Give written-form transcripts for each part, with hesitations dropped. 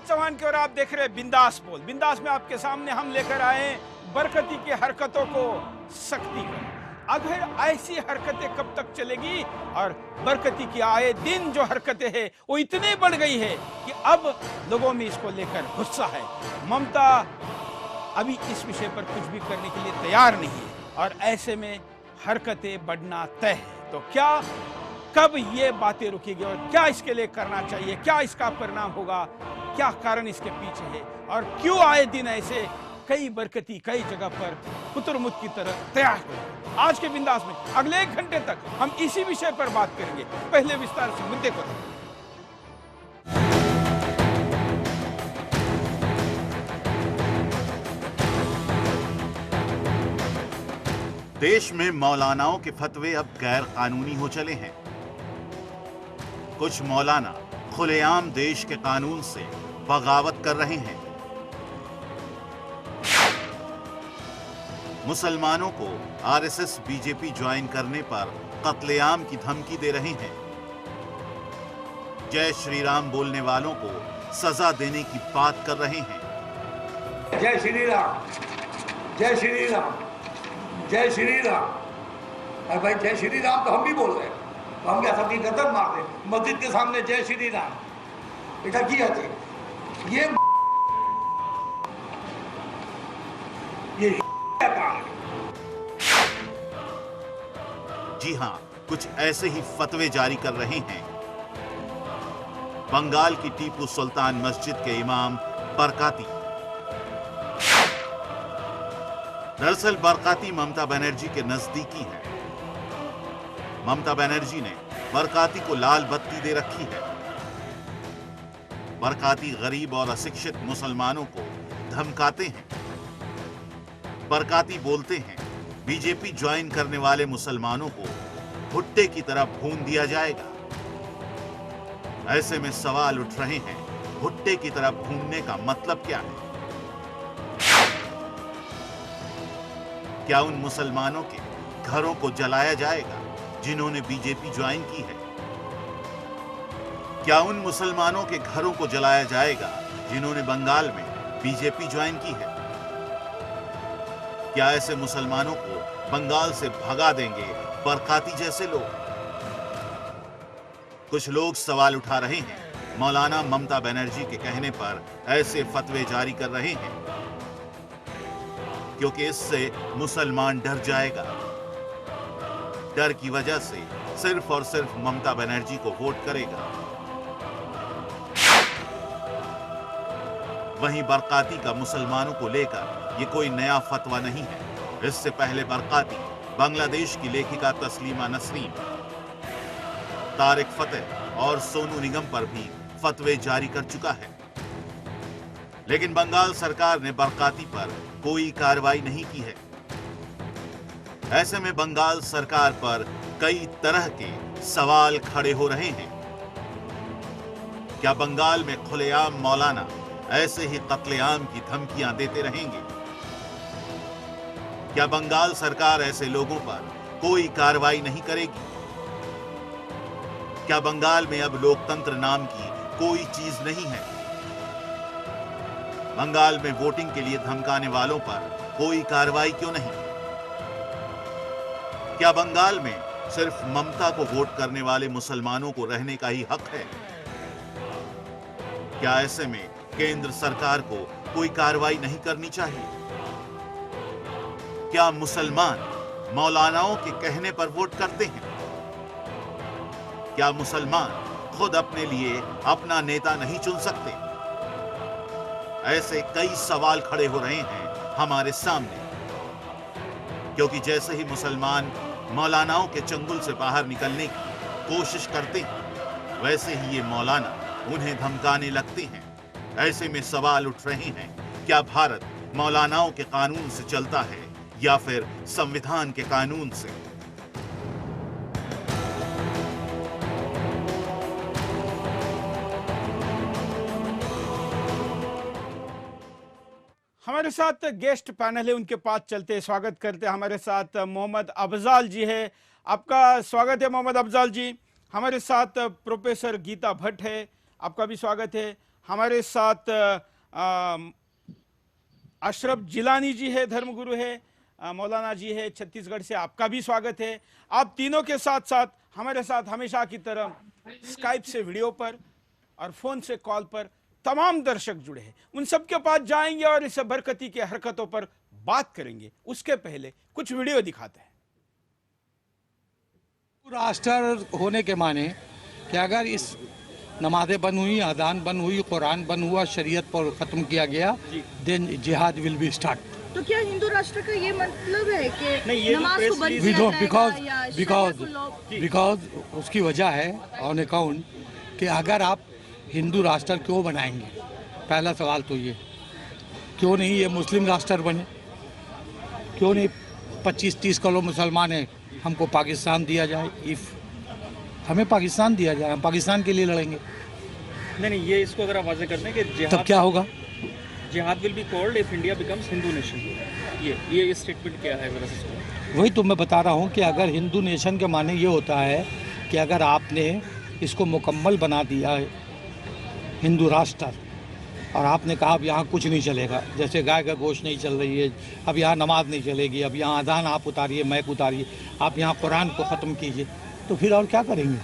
चौहान की ओर आप देख रहे हैं बिंदास बोल। बिंदास में आपके सामने हम लेकर आए बरकती की हरकतों को सख्ती कर। अगर ऐसी हरकतें कब तक चलेगी? और बरकती की आए दिन जो हरकतें हैं वो इतनी बढ़ गई है कि अब लोगों में इसको लेकर गुस्सा है। ममता अभी इस विषय पर कुछ भी करने के लिए तैयार नहीं है और ऐसे में हरकतें बढ़ना तय है। तो क्या कब ये बातें रुकेगी और क्या इसके लिए करना चाहिए? क्या इसका परिणाम होगा? क्या कारण इसके पीछे है और क्यों आए दिन ऐसे कई बरकती कई जगह पर कुतुरमुत की तरह तैयार हो? आज के बिंदास में अगले 1 घंटे तक हम इसी विषय पर बात करेंगे। पहले विस्तार से मुद्दे को देखें। देश में मौलानाओं के फतवे अब गैर कानूनी हो चले हैं। कुछ मौलाना खुलेआम देश के कानून से बगावत कर रहे हैं। मुसलमानों को आरएसएस बीजेपी ज्वाइन करने पर कत्लेआम की धमकी दे रहे हैं। जय श्री राम बोलने वालों को सजा देने की बात कर रहे हैं। जय श्री राम, जय श्री राम, जय श्री राम। अरे भाई जय श्री राम तो हम भी बोल रहे हैं, तो हम क्या सबकी गर्दन मार रहे? मस्जिद के सामने जय श्री राम बेटा किया थे ये काम है। जी हां, कुछ ऐसे ही फतवे जारी कर रहे हैं। बंगाल की टीपू सुल्तान मस्जिद के इमाम बरकाती। दरअसल बरकाती ममता बनर्जी के नजदीकी हैं। ममता बनर्जी ने बरकाती को लाल बत्ती दे रखी है। बरकाती गरीब और अशिक्षित मुसलमानों को धमकाते हैं। बरकाती बोलते हैं बीजेपी ज्वाइन करने वाले मुसलमानों को भुट्टे की तरह भून दिया जाएगा। ऐसे में सवाल उठ रहे हैं, भुट्टे की तरह भूनने का मतलब क्या है? क्या उन मुसलमानों के घरों को जलाया जाएगा जिन्होंने बीजेपी ज्वाइन की है? क्या उन मुसलमानों के घरों को जलाया जाएगा जिन्होंने बंगाल में बीजेपी ज्वाइन की है? क्या ऐसे मुसलमानों को बंगाल से भगा देंगे बरकाती जैसे लोग? कुछ लोग सवाल उठा रहे हैं, मौलाना ममता बनर्जी के कहने पर ऐसे फतवे जारी कर रहे हैं क्योंकि इससे मुसलमान डर जाएगा। डर की वजह से सिर्फ और सिर्फ ममता बनर्जी को वोट करेगा। वहीं बरकाती का मुसलमानों को लेकर ये कोई नया फतवा नहीं है। इससे पहले बरकाती बांग्लादेश की लेखिका तस्लीमा नसरीन, तारिक फतेह और सोनू निगम पर भी फतवे जारी कर चुका है। लेकिन बंगाल सरकार ने बरकाती पर कोई कार्रवाई नहीं की है। ऐसे में बंगाल सरकार पर कई तरह के सवाल खड़े हो रहे हैं। क्या बंगाल में खुलेआम मौलाना ऐसे ही कत्लेआम की धमकियां देते रहेंगे? क्या बंगाल सरकार ऐसे लोगों पर कोई कार्रवाई नहीं करेगी? क्या बंगाल में अब लोकतंत्र नाम की कोई चीज नहीं है? बंगाल में वोटिंग के लिए धमकाने वालों पर कोई कार्रवाई क्यों नहीं? क्या बंगाल में सिर्फ ममता को वोट करने वाले मुसलमानों को रहने का ही हक है? क्या ऐसे में केंद्र सरकार को कोई कार्रवाई नहीं करनी चाहिए? क्या मुसलमान मौलानाओं के कहने पर वोट करते हैं? क्या मुसलमान खुद अपने लिए अपना नेता नहीं चुन सकते? ऐसे कई सवाल खड़े हो रहे हैं हमारे सामने, क्योंकि जैसे ही मुसलमान मौलानाओं के चंगुल से बाहर निकलने की कोशिश करते हैं, वैसे ही ये मौलाना उन्हें धमकाने लगते हैं। ऐसे में सवाल उठ रहे हैं, क्या भारत मौलानाओं के कानून से चलता है या फिर संविधान के कानून से? हमारे साथ गेस्ट पैनल है, उनके पास चलते स्वागत करते हैं। हमारे साथ मोहम्मद अफजाल जी है। आपका स्वागत है मोहम्मद अफजाल जी। हमारे साथ प्रोफेसर गीता भट्ट है, आपका भी स्वागत है। हमारे साथ अशरफ जिलानी जी है, धर्मगुरु है, मौलाना जी है छत्तीसगढ़ से, आपका भी स्वागत है। आप तीनों के साथ साथ हमारे साथ हमेशा की तरह स्काइप से वीडियो पर और फोन से कॉल पर तमाम दर्शक जुड़े हैं, उन सब के पास जाएंगे और इस बरकती की हरकतों पर बात करेंगे। उसके पहले कुछ वीडियो दिखाते हैं। राष्ट्र होने के माने कि अगर इस नमाज़ें बंद हुई, अजान बंद हुई, कुरान बंद हुआ, शरीयत पर ख़त्म किया गया, देन जिहाद विल बी स्टार्ट। तो क्या हिंदू राष्ट्र का ये मतलब है कि नमाज को बंद वी किया डोंट जाएगा बिकॉज उसकी वजह है ऑन अकाउंट कि अगर आप हिंदू राष्ट्र क्यों बनाएंगे, पहला सवाल तो ये, क्यों नहीं ये मुस्लिम राष्ट्र बने, क्यों नहीं 25-30 करोड़ मुसलमान हैं, हमको पाकिस्तान दिया जाए, इफ़ हमें पाकिस्तान दिया जाए, हम पाकिस्तान के लिए लड़ेंगे। नहीं, ये इसको अगर आप वाज़ेह करते हैं कि जिहाद, तब क्या होगा? जिहाद will be called if India becomes Hindu nation. ये स्टेटमेंट क्या है मेरा सिस्टम? वही तो मैं बता रहा हूँ कि अगर हिंदू नेशन के माने ये होता है कि अगर आपने इसको मुकम्मल बना दिया है हिंदू राष्ट्र और आपने कहा अब यहाँ कुछ नहीं चलेगा, जैसे गाय का गोश्त नहीं चल रही है, अब यहाँ नमाज नहीं चलेगी, अब यहाँ अजान आप उतारिए, मैक उतारिए, आप यहाँ कुरान को ख़त्म कीजिए, तो फिर और क्या करेंगे?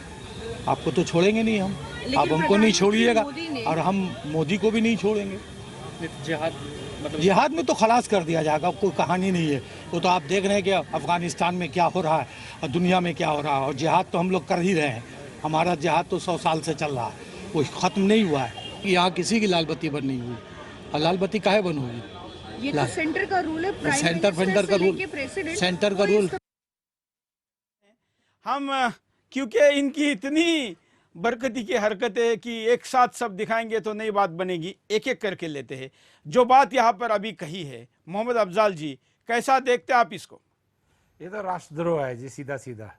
आपको तो छोड़ेंगे नहीं हम, आप हमको नहीं छोड़िएगा और हम मोदी को भी नहीं छोड़ेंगे। जिहाद मतलब जिहाद में तो खलास कर दिया जाएगा, कोई कहानी नहीं है। वो तो आप देख रहे हैं कि अफ़गानिस्तान में क्या हो रहा है और दुनिया में क्या हो रहा है, और जिहाद तो हम लोग कर ही रहे हैं। हमारा जिहाद तो 100 साल से चल रहा है, वो ख़त्म नहीं हुआ है। यहाँ किसी की लाल बत्ती बंद नहीं हुई, और लाल बत्ती काहे बंद होगी? ये तो सेंटर का रूल है, प्राइम सेंटर मिनिस्टर का से रूल, लेके प्रेसिडेंट, सेंटर का कोई रूल। इसका हम क्योंकि इनकी इतनी बरकती की हरकतें कि एक साथ सब दिखाएंगे तो नई बात बनेगी, एक एक करके लेते हैं। जो बात यहाँ पर अभी कही है, मोहम्मद अफजाल जी कैसा देखते आप इसको? ये तो राष्ट्रद्रोह है जी, सीधा सीधा।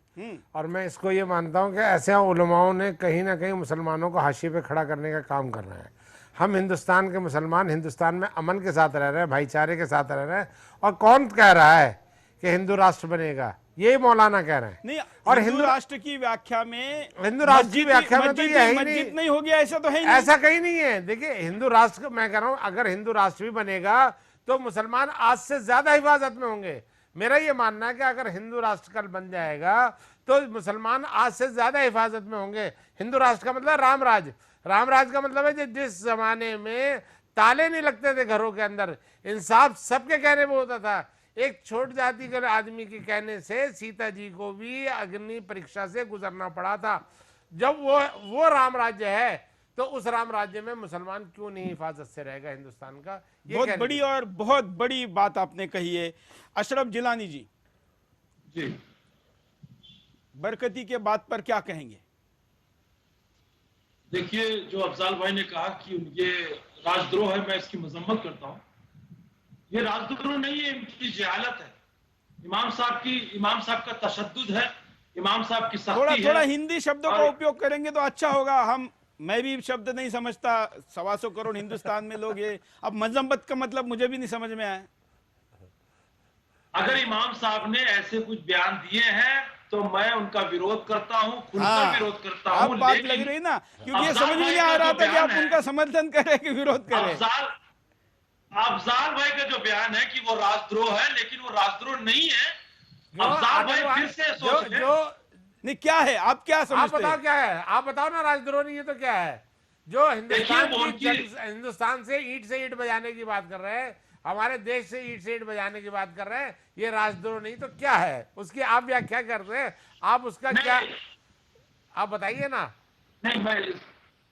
और मैं इसको ये मानता हूँ कि ऐसे उलमाओं ने कहीं ना कहीं मुसलमानों को हाशिए पे खड़ा करने का काम कर रहे हैं। हम हिंदुस्तान के मुसलमान हिंदुस्तान में अमन के साथ रह रहे हैं, भाईचारे के साथ रह रहे हैं, और कौन कह रहा है कि हिंदू राष्ट्र बनेगा? ये मौलाना कह रहे हैं। नहीं, और हिंदू राष्ट्र की व्याख्या में, हिंदू राष्ट्र की व्याख्या में तो ये है ही मस्जिद नहीं हो गया, ऐसा तो है ही नहीं। ऐसा कहीं नहीं है। देखिए हिंदू राष्ट्र, मैं कह रहा हूं अगर हिंदू राष्ट्र भी बनेगा तो मुसलमान आज से ज्यादा हिफाजत में होंगे। मेरा ये मानना है कि अगर हिंदू राष्ट्र कल बन जाएगा तो मुसलमान आज से ज्यादा हिफाजत में होंगे। हिंदू राष्ट्र का मतलब रामराज, रामराज का मतलब है जिस जमाने में ताले नहीं लगते थे घरों के अंदर, इंसाफ सबके कहने में होता था। एक छोट जाति के आदमी के कहने से सीता जी को भी अग्नि परीक्षा से गुजरना पड़ा था। जब वो राम राज्य है तो उस राम राज्य में मुसलमान क्यों नहीं हिफाजत से रहेगा हिंदुस्तान का? ये बहुत बड़ी और बहुत बड़ी बात आपने कही है। अशरफ जिलानी जी, बरकती के बात पर क्या कहेंगे? देखिए, जो अफजाल भाई ने कहा कि ये राजद्रोह है, मैं इसकी मजम्मत करता हूं। ये राजद्रोह नहीं है, इनकी जहालत है। इमाम साहब का तशद्दुद है, इमाम साहब की सख्ती है। थोड़ा हिंदी शब्दों का उपयोग करेंगे तो अच्छा होगा। मैं भी शब्द नहीं समझता, 125 करोड़ हिंदुस्तान में लोग, ये अब मजम्मत का मतलब मुझे भी नहीं समझ में आया। अगर इमाम साहब ने ऐसे कुछ बयान दिए हैं तो मैं उनका विरोध करता हूं, खुलकर विरोध करता हूं। बात लग रही ना, क्योंकि ये समझ में नहीं आ रहा था कि आप उनका समर्थन करें कि विरोध करें। अफजाल भाई का जो बयान है कि वो राजद्रोह है, लेकिन वो राजद्रोह नहीं है। अफजाल भाई फिर से सोच नहीं, क्या है, आप क्या समझते हैं? आप बताओ क्या है, आप बताओ ना। राजद्रोह नहीं है तो क्या है? जो हिंदुस्तान से ईंट बजाने की बात कर रहे हैं, हमारे देश से ईंट बजाने की बात कर रहे हैं, ये राजद्रोह नहीं तो क्या है? उसकी आप व्याख्या कर रहे हैं, आप उसका क्या, आप बताइए ना। नहीं, मैं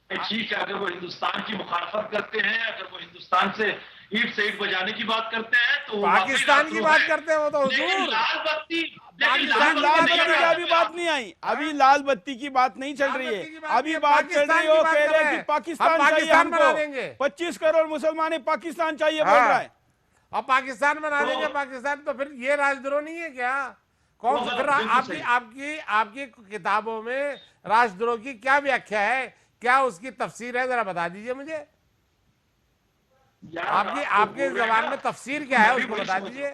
ठीक है, अगर वो हिंदुस्तान की मुखालफत करते हैं, अगर वो हिंदुस्तान से ईंट बजाने की बात करते हैं तो पाकिस्तान की बात करते हैं, वो तो हुजूर लाल बत्ती की अभी बात नहीं आई, अभी लाल बत्ती की बात नहीं चल रही है। अभी बात चल रही है, वो कह रहे हैं कि पाकिस्तान चाहिए हमको, 25 करोड़ मुसलमान है, पाकिस्तान चाहिए बोल रहा है। अब पाकिस्तान बना देंगे पाकिस्तान, तो फिर ये राजद्रोह नहीं है क्या? कौन फिर आपकी किताबों में राजद्रोह की क्या व्याख्या है, क्या उसकी तफसीर है? जरा बता दीजिए मुझे। आपके जबान में तफसीर क्या है, उसको बता दीजिए।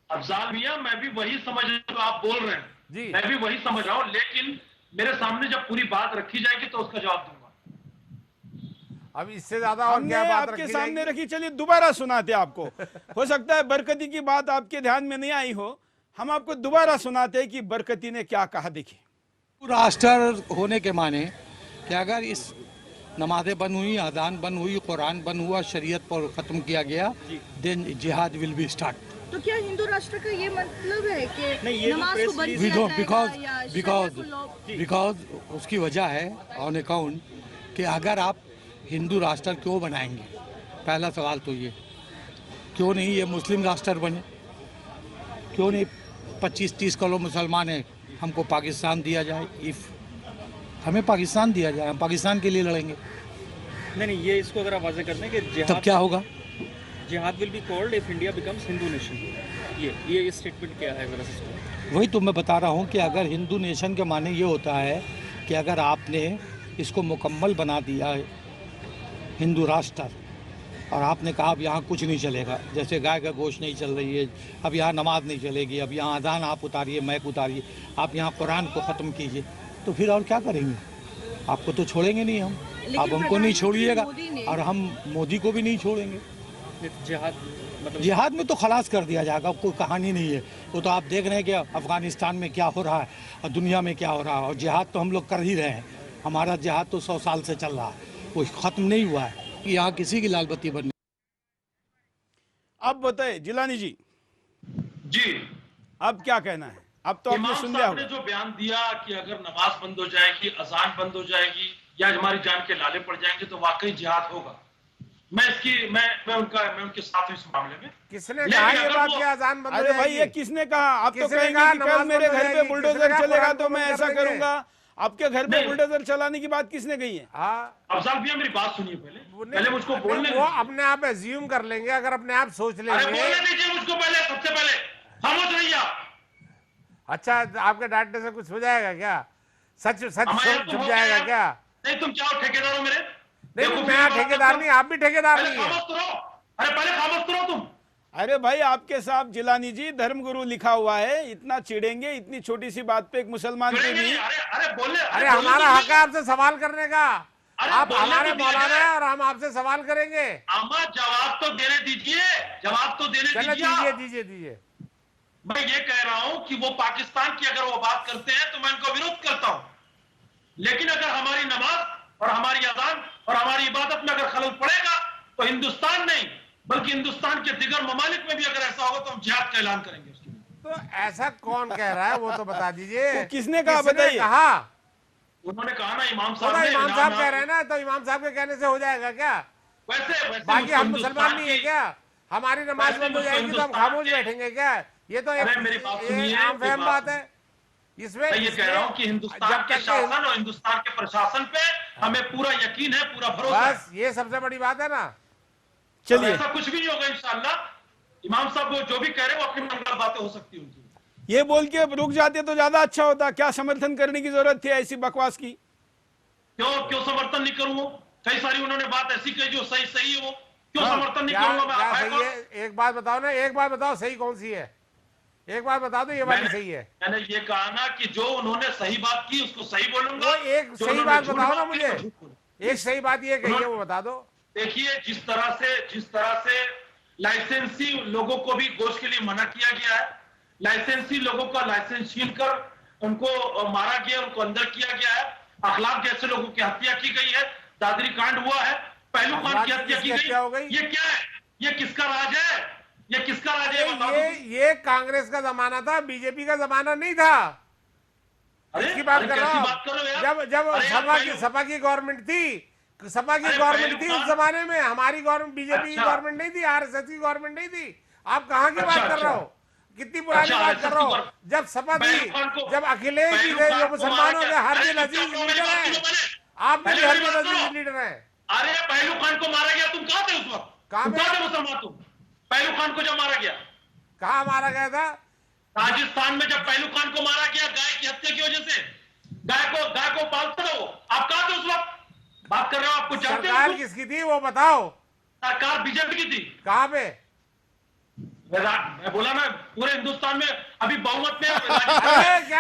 अफजाल मियां, मैं भी वही समझ रहा हूं आप बोल रहे हैं जी, मैं भी वही समझ रहा हूं, लेकिन मेरे सामने जब पूरी बात रखी जाएगी तो उसका जवाब दूंगा। अब इससे ज्यादा और हमने क्या बात आपके रखी सामने जाएगी? रखी, चलिए दोबारा सुनाते आपको। हो सकता है बरकती की बात आपके ध्यान में नहीं आई हो, हम आपको दोबारा सुनाते हैं कि बरकती ने क्या कहा। देखिए, राष्ट्र होने के माने कि अगर इस नमाजें बंद हुई, अजान बंद हुई, कुरान बंद हुआ, शरीयत पर ख़त्म किया गया, देन जिहाद विल बी स्टार्ट। तो क्या हिंदू राष्ट्र का ये मतलब है कि नहीं, ये जो नमाज प्रेस को बंद रिलीज- किया बिकॉज जाएगा या बिकॉज शरिया को लॉ- बिकॉज उसकी वजह है ऑन अकाउंट कि अगर आप हिंदू राष्ट्र क्यों बनाएंगे, पहला सवाल तो ये, क्यों नहीं ये मुस्लिम राष्ट्र बने, क्यों नहीं 25-30 करोड़ मुसलमान हैं, हमको पाकिस्तान दिया जाए, इफ़ हमें पाकिस्तान दिया जाए, हम पाकिस्तान के लिए लड़ेंगे, नहीं, ये इसको अगर आप वाज़ेह करते हैं कि तब जिहाद क्या होगा? जिहाद will be called if India becomes Hindu nation. ये स्टेटमेंट क्या है जरा से? वही तो मैं बता रहा हूँ कि अगर हिंदू नेशन के माने ये होता है कि अगर आपने इसको मुकम्मल बना दिया है हिंदू राष्ट्र, और आपने कहा अब यहाँ कुछ नहीं चलेगा, जैसे गाय का गोश्त नहीं चल रही है, अब यहाँ नमाज नहीं चलेगी, अब यहाँ अजान आप उतारिए, मैक उतारिए, आप यहाँ कुरान को ख़त्म कीजिए, तो फिर और क्या करेंगे? आपको तो छोड़ेंगे नहीं हम, आप हमको नहीं छोड़िएगा और हम मोदी को भी नहीं छोड़ेंगे। जिहाद मतलब जिहाद में तो खलास कर दिया जाएगा, कोई कहानी नहीं है, वो तो आप देख रहे हैं कि अफ़गानिस्तान में क्या हो रहा है और दुनिया में क्या हो रहा है, और जिहाद तो हम लोग कर ही रहे हैं, हमारा जिहाद तो 100 साल से चल रहा है, कोई ख़त्म नहीं हुआ है, यहाँ किसी की लाल बत्ती बननी। अब बताए जिलानी जी, जी, अब क्या कहना है? अब तो आपने इमाम सुन लिया साहब ने होगा। जो बयान दिया कि अगर नमाज बंद हो जाएगी, अजान बंद हो जाएगी या हमारी जान के लाले पड़ जाएंगे तो वाकई जिहाद होगा। मैं उनके साथ हूं इस मामले में। किसने लेकिन कहा ये अगर बात वो- कि अजान बंद हो अरे भाई, जाएगी? ये किसने कहा? आप तो किसने कहेंगे कहा कि नमाज कल मेरे बंद हो घर पे जाएगी? बुलडोजर किसने कहा चलेगा कुरान तो को मैं बंद ऐसा कर देंगे? करूंगा। आपके घर पे नहीं। बुलडोजर चलाने की बात किसने कही है? हाँ, अफजाल भैया मेरी बात सुनिए पहले मुझको बोलने वो दीजिए। अपने आप एज्यूम कर लेंगे, अगर अपने आप सोच अरे लेंगे। बोलने दीजिए मुझको पहले, सबसे पहले खामोश रहिए आप। अच्छा, आपके डांटने से कुछ हो जाएगा क्या? सच सच हमारे यहाँ छुप तो हो जाएगा गया। क्या? नहीं, तुम क्या हो, ठेकेदार हो मेरे? नहीं, देखो, मैं मेरी बात ठेकेदार मत नहीं, करो। आप भी ठेकेदार पहले नहीं है। खामोश तो रहो। अरे पहले खामोश तो रहो तुम। अरे भाई, आपके साथ जिलानी जी धर्मगुरु लिखा हुआ है, इतना चिढ़ेंगे इतनी छोटी सी बात पे एक मुसलमान पे भी? अरे बोलने, अरे हमारा हक है आपसे सवाल करने का, अरे आप बोलने हमारे तो दिया मौलाना जाए। है और हम आपसे सवाल करेंगे। अम्मा जवाब तो देने दीजिए, जवाब तो देने चलो दीजिए दीजिए आप। दीजिए दीजिए। मैं ये कह रहा हूं कि वो पाकिस्तान की अगर वो बात करते हैं तो मैं इनको विरोध करता हूं, लेकिन अगर हमारी नमाज और हमारी अजान और हमारी इबादत में अगर खलल पड़ेगा तो हिंदुस्तान नहीं बल्कि हिंदुस्तान के दिगर ममालिक में भी अगर ऐसा होगा तो हम जिहाद का ऐलान करेंगे उसके लिए। तो ऐसा कौन कह रहा है वो तो बता दीजिए। वो किसने कहा, किसने बताइए। कहा? उन्होंने कहा ना इमाम तो साहब ने। इमाम साहब कह रहे हैं ना, तो इमाम साहब के कहने से हो जाएगा क्या? वैसे बाकी मुझको हम मुसलमान नहीं है की- क्या? हमारी नमाज वैसे बंद हो मुझको जाएगी तो हम हिंदुस्तान खामोश के- बैठेंगे क्या? ये तो अरे मेरी बात सुनिए, आम मेरी फहम बात बात है इसमें। मैं ये कह रहा हूं कि हिंदुस्तान जब के तक शासन और हिंदुस्तान के प्रशासन पे हमें पूरा यकीन है, पूरा भरोसा है। बस ये सबसे बड़ी बात है ना। चलिए, ऐसा कुछ भी नहीं होगा इंशाअल्लाह। इमाम साहब वो जो भी कह रहे हैं वो अपनी मनगढ़ंत बातें हो सकती है उनकी। ये बोल के रुक जाते तो ज्यादा अच्छा होता। क्या समर्थन करने की जरूरत थी ऐसी बकवास की? क्यों समर्थन नहीं करूं? कई सारी उन्होंने बात ऐसी कही जो सही है, वो क्यों हाँ, समर्थन नहीं क्या करूंगा मैं? क्या आप है सही कौन? है? एक बात बताओ ना, एक बात बताओ सही कौन सी है? एक बात बता दो ये वाली सही है। मैंने ये कहा ना कि जो उन्होंने सही बात की उसको सही बोलूंगा। वो एक जो सही उन्होंने बात झूठ बताओ ना बात की, मुझे। वो झूठ बोलूंगा। एक सही बात ये कही है, वो बता दो। देखिए, जिस तरह से लाइसेंसी लोगों को भी गोश्त के लिए मना किया गया है, लाइसेंसी लोगों का लाइसेंस छीन कर उनको मारा गया, उनको अंदर किया गया है, अखलाक जैसे लोगों की हत्या की गई है, दादरी कांड हुआ है, पहलू खान की हत्या की हो गई। गई। ये क्या है? ये किसका राज है? ये किसका राज है? बता दो। ये कांग्रेस का जमाना था, बीजेपी का जमाना नहीं था। अरे, इसकी बात अरे कर कैसी रहा बात कर रहे हो हूँ। यार? जब अरे यार, सपा की गवर्नमेंट थी, सपा की अरे गवर्नमेंट थी पहलू उस खान- जमाने में, हमारी गवर्नमेंट बीजेपी की अच्छा। गवर्नमेंट नहीं थी, आरएसएस की गवर्नमेंट नहीं थी। आप कहाँ की बात कर अच्छा। रहे हो? कितनी पुरानी अच्छा, बात कर रहे हो? RSS की जब सपा थी, पहलू खान को- जब अखिलेश जी पहलू थे, खान जो को मुसलमानों मारा के क्या? हर अरे दिल चुप अजीज करो, मेरी लीडर बात है। सुनो पहले। आप भी पहले हर मेरी दिल बात अजीज सुनो। लीडर है। अरे पहलू खान को मारा गया, तुम कहां थे उस वक्त? कहां तुम पे? कहां थे मुसलमान? तुम पहलू खान को जब मारा गया कहाँ मारा गया था? राजस्थान में, जब पहलू खान को मारा गया गाय की हत्या की वजह से, गाय को पालते हो, आप कहां थे उस वक्त? बात कर रहे हो, आपको जानते सरकार हो? किसकी थी वो बताओ। सरकार बीजेपी की थी। कहाँ पे? मैं बोला ना, पूरे हिंदुस्तान में अभी बहुमत में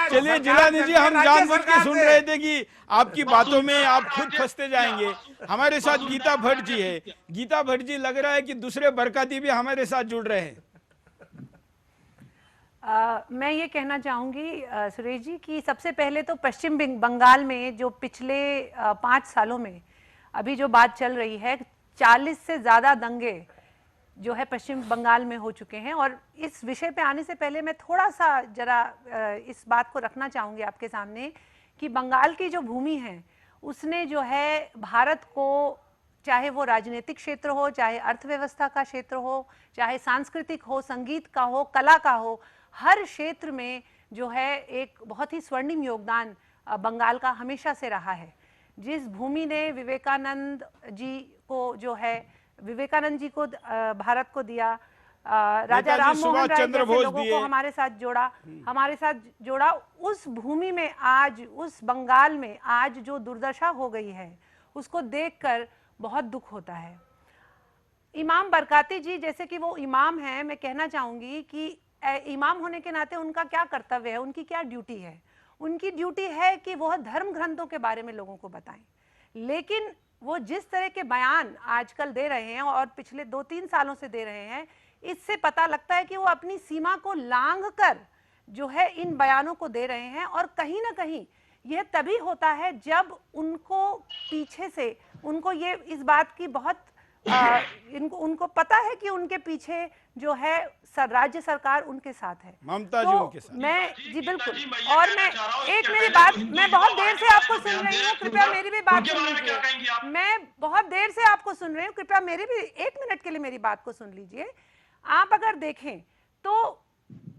चलिए जिलानी जी, हम जानबूझ के सुन रहे थे कि आपकी बातों में आप खुद फंसते जाएंगे। हमारे साथ गीता भट्ट जी है। गीता भट्ट जी, लग रहा है कि दूसरे बरकती भी हमारे साथ जुड़ रहे हैं। मैं ये कहना चाहूँगी सुरेश जी कि सबसे पहले तो पश्चिम बंगाल में जो पिछले 5 सालों में अभी जो बात चल रही है, 40 से ज़्यादा दंगे जो है पश्चिम बंगाल में हो चुके हैं। और इस विषय पे आने से पहले मैं थोड़ा सा जरा इस बात को रखना चाहूँगी आपके सामने कि बंगाल की जो भूमि है उसने जो है भारत को, चाहे वो राजनीतिक क्षेत्र हो, चाहे अर्थव्यवस्था का क्षेत्र हो, चाहे सांस्कृतिक हो, संगीत का हो, कला का हो, हर क्षेत्र में जो है एक बहुत ही स्वर्णिम योगदान बंगाल का हमेशा से रहा है। जिस भूमि ने विवेकानंद जी को जो है विवेकानंद जी को भारत को दिया, राजा राम मोहन राय जैसे लोगों को हमारे साथ जोड़ा, उस भूमि में आज, उस बंगाल में आज जो दुर्दशा हो गई है उसको देखकर बहुत दुख होता है। इमाम बरकाती जी जैसे कि वो इमाम हैं, मैं कहना चाहूँगी कि इमाम होने के नाते उनका क्या कर्तव्य है, उनकी क्या ड्यूटी है? उनकी ड्यूटी है कि वह धर्म ग्रंथों के बारे में लोगों को बताएं। लेकिन वो जिस तरह के बयान आजकल दे रहे हैं और पिछले 2-3 सालों से दे रहे हैं, इससे पता लगता है कि वो अपनी सीमा को लांघ कर जो है इन बयानों को दे रहे हैं। और कहीं ना कहीं यह तभी होता है जब उनको पीछे से उनको ये इस बात की बहुत उनको पता है कि उनके पीछे जो है राज्य सरकार उनके साथ है, ममता तो जी उनके साथ। मैं जी बिल्कुल, और मैं एक मेरी बात, मैं बहुत देर से आपको सुन रही हूँ, कृपया मेरी भी बात सुन लीजिए। मैं बहुत देर से आपको सुन रही हूँ, कृपया मेरी भी 1 मिनट के लिए मेरी बात को सुन लीजिए। आप अगर देखें तो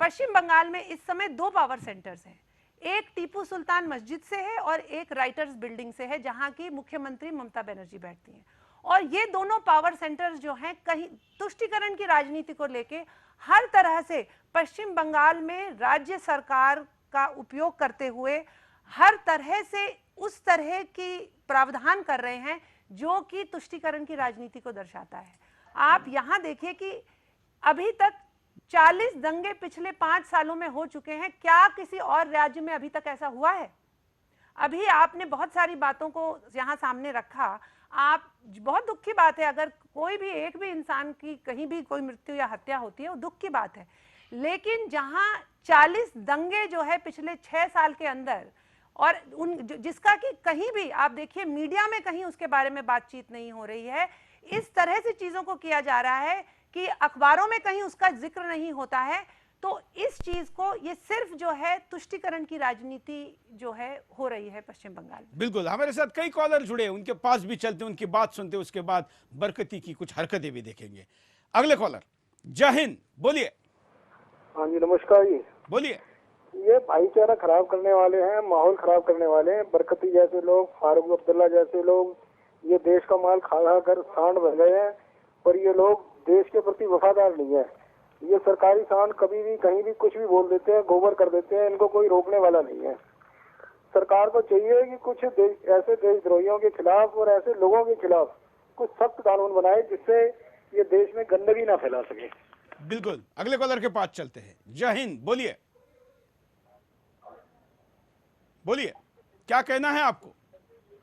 पश्चिम बंगाल में इस समय 2 पावर सेंटर्स हैं। एक टीपू सुल्तान मस्जिद से है और एक राइटर्स बिल्डिंग से है, जहां की मुख्यमंत्री ममता बनर्जी बैठती हैं। और ये दोनों पावर सेंटर्स जो हैं कहीं तुष्टीकरण की राजनीति को लेके हर तरह से पश्चिम बंगाल में राज्य सरकार का उपयोग करते हुए हर तरह से उस तरह की प्रावधान कर रहे हैं जो कि तुष्टीकरण की राजनीति को दर्शाता है। आप यहाँ देखिए कि अभी तक 40 दंगे पिछले 5 सालों में हो चुके हैं। क्या किसी और राज्य में अभी तक ऐसा हुआ है? अभी आपने बहुत सारी बातों को यहाँ सामने रखा। आप, बहुत दुख की बात है अगर कोई भी एक भी इंसान की कहीं भी कोई मृत्यु या हत्या होती है, वो दुख की बात है। लेकिन जहां 40 दंगे जो है पिछले 6 साल के अंदर, और जिसका कि कहीं भी आप देखिए मीडिया में कहीं उसके बारे में बातचीत नहीं हो रही है, इस तरह से चीजों को किया जा रहा है कि अखबारों में कहीं उसका जिक्र नहीं होता है, तो इस चीज को, ये सिर्फ जो है तुष्टीकरण की राजनीति जो है हो रही है पश्चिम बंगाल में। बिल्कुल, हमारे साथ कई कॉलर जुड़े, उनके पास भी चलते, उनकी बात सुनते, उसके बाद बरकती की कुछ हरकतें भी देखेंगे। अगले कॉलर, जय हिंद, बोलिए। हाँ जी, नमस्कार जी, बोलिए। ये भाईचारा खराब करने वाले हैं, माहौल खराब करने वाले हैं, बरकती जैसे लोग, फारूक अब्दुल्ला जैसे लोग, ये देश का माल खा खा कर सांड बन गए हैं। और ये लोग देश के प्रति वफादार नहीं है। ये सरकारी सांड कभी भी कहीं भी कुछ भी बोल देते हैं, गोबर कर देते हैं, इनको कोई रोकने वाला नहीं है। सरकार को चाहिए कि कुछ ऐसे देशद्रोहियों के खिलाफ और ऐसे लोगों के खिलाफ कुछ सख्त कानून बनाए जिससे ये देश में गंदगी ना फैला सके। बिल्कुल, अगले कॉलर के पास चलते हैं। जय हिंद, बोलिए। बोलिए, क्या कहना है आपको?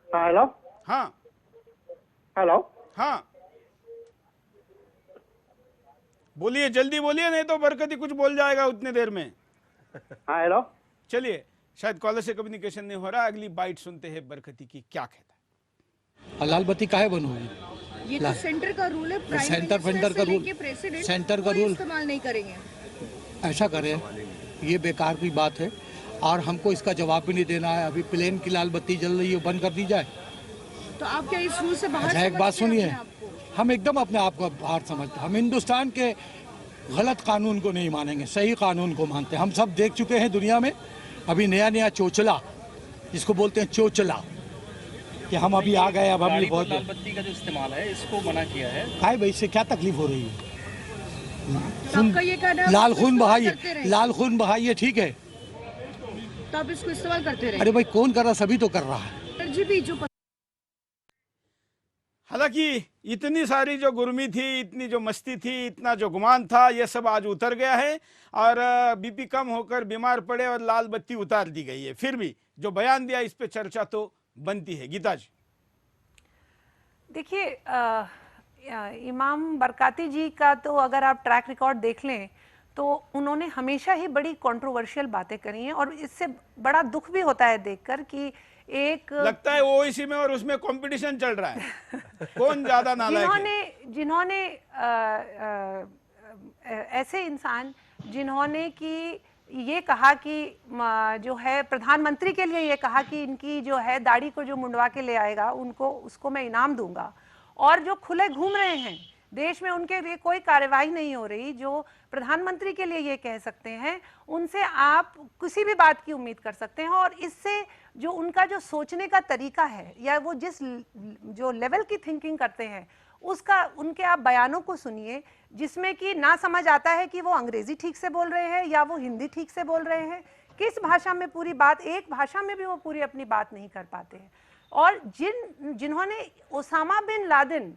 हेलो। हाँ हेलो। हाँ बोलिए, जल्दी बोलिए, नहीं तो बरकती कुछ बोल जाएगा उतने देर में। हाँ हेलो। चलिए, शायद कॉलर से कम्युनिकेशन नहीं हो रहा, अगली बाइट सुनते हैं बरकती की क्या कहता है। लाल बत्ती काहे बंद होगी? ये तो सेंटर का रूल है, सेंटर का रूल, सेंटर का रूल इस्तेमाल नहीं करेंगे। ऐसा करें, ये बेकार की बात है और हमको इसका जवाब भी नहीं देना है। अभी प्लेन की लाल बत्ती जल रही है, बंद कर दी जाए। तो आप क्या इस रूल से बाहर? अच्छा, एक बात सुनिए, हम एकदम अपने आप को बाहर समझते, हम हिंदुस्तान के गलत कानून को नहीं मानेंगे, सही कानून को मानते हैं। हम सब देख चुके हैं दुनिया में, अभी नया नया चोचला, जिसको बोलते हैं चोचला, कि हम अभी आ गए, अब हम बहुत लाल बत्ती का जो इस्तेमाल है इसको मना किया है। भाई इससे क्या तकलीफ हो रही है? ये कहना है लाल खून बहाइए, लाल खून बहाइए, ठीक है, तो आप इसको इस्तेमाल करते रहे। अरे भाई कौन कर रहा, सभी तो कर रहा है। हालांकि इतनी सारी जो गुरमी थी, इतनी जो मस्ती थी, इतना जो गुमान था, ये सब आज उतर गया है और बीपी कम होकर बीमार पड़े और लाल बत्ती उतार दी गई है। फिर भी जो बयान दिया इस पे चर्चा तो बनती है। गीता जी, देखिए इमाम बरकाती जी का तो अगर आप ट्रैक रिकॉर्ड देख लें तो उन्होंने हमेशा ही बड़ी कंट्रोवर्शियल बातें करी हैं और इससे बड़ा दुख भी होता है देखकर कि एक लगता है ओवैसी में और उसमें कंपटीशन चल रहा है कौन ज्यादा नालायक है। जिन्होंने ऐसे इंसान जिन्होंने कि ये कहा कि जो है प्रधानमंत्री के लिए ये कहा कि इनकी जो है दाढ़ी को जो मुंडवा के ले आएगा उनको उसको मैं इनाम दूंगा, और जो खुले घूम रहे हैं देश में उनके लिए कोई कार्यवाही नहीं हो रही, जो प्रधानमंत्री के लिए ये कह सकते हैं उनसे आप किसी भी बात की उम्मीद कर सकते हैं। और इससे जो उनका जो सोचने का तरीका है या वो जिस जो लेवल की थिंकिंग करते हैं उसका उनके आप बयानों को सुनिए जिसमें कि ना समझ आता है कि वो अंग्रेजी ठीक से बोल रहे हैं या वो हिंदी ठीक से बोल रहे हैं, किस भाषा में पूरी बात, एक भाषा में भी वो पूरी अपनी बात नहीं कर पाते हैं। और जिन्होंने ओसामा बिन लादेन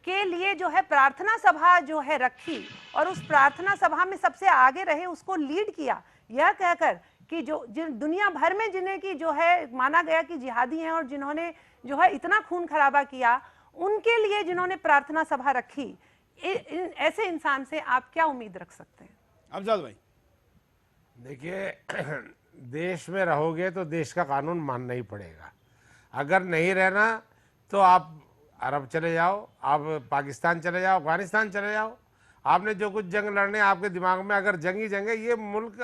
के लिए जो है प्रार्थना सभा जो है रखी और उस प्रार्थना सभा में सबसे आगे रहे, उसको लीड किया, यह कहकर कि जो दुनिया भर में जिन्हें की जो है माना गया कि जिहादी हैं और जिन्होंने जो है इतना खून खराबा किया, उनके लिए जिन्होंने प्रार्थना सभा रखी, ऐसे इंसान से आप क्या उम्मीद रख सकते हैं? अफजल भाई, देखिए देश में रहोगे तो देश का कानून मानना ही पड़ेगा। अगर नहीं रहना तो आप अरब चले जाओ, आप पाकिस्तान चले जाओ, अफगानिस्तान चले जाओ। आपने जो कुछ जंग लड़ने आपके दिमाग में अगर जंग ही जंग है, ये मुल्क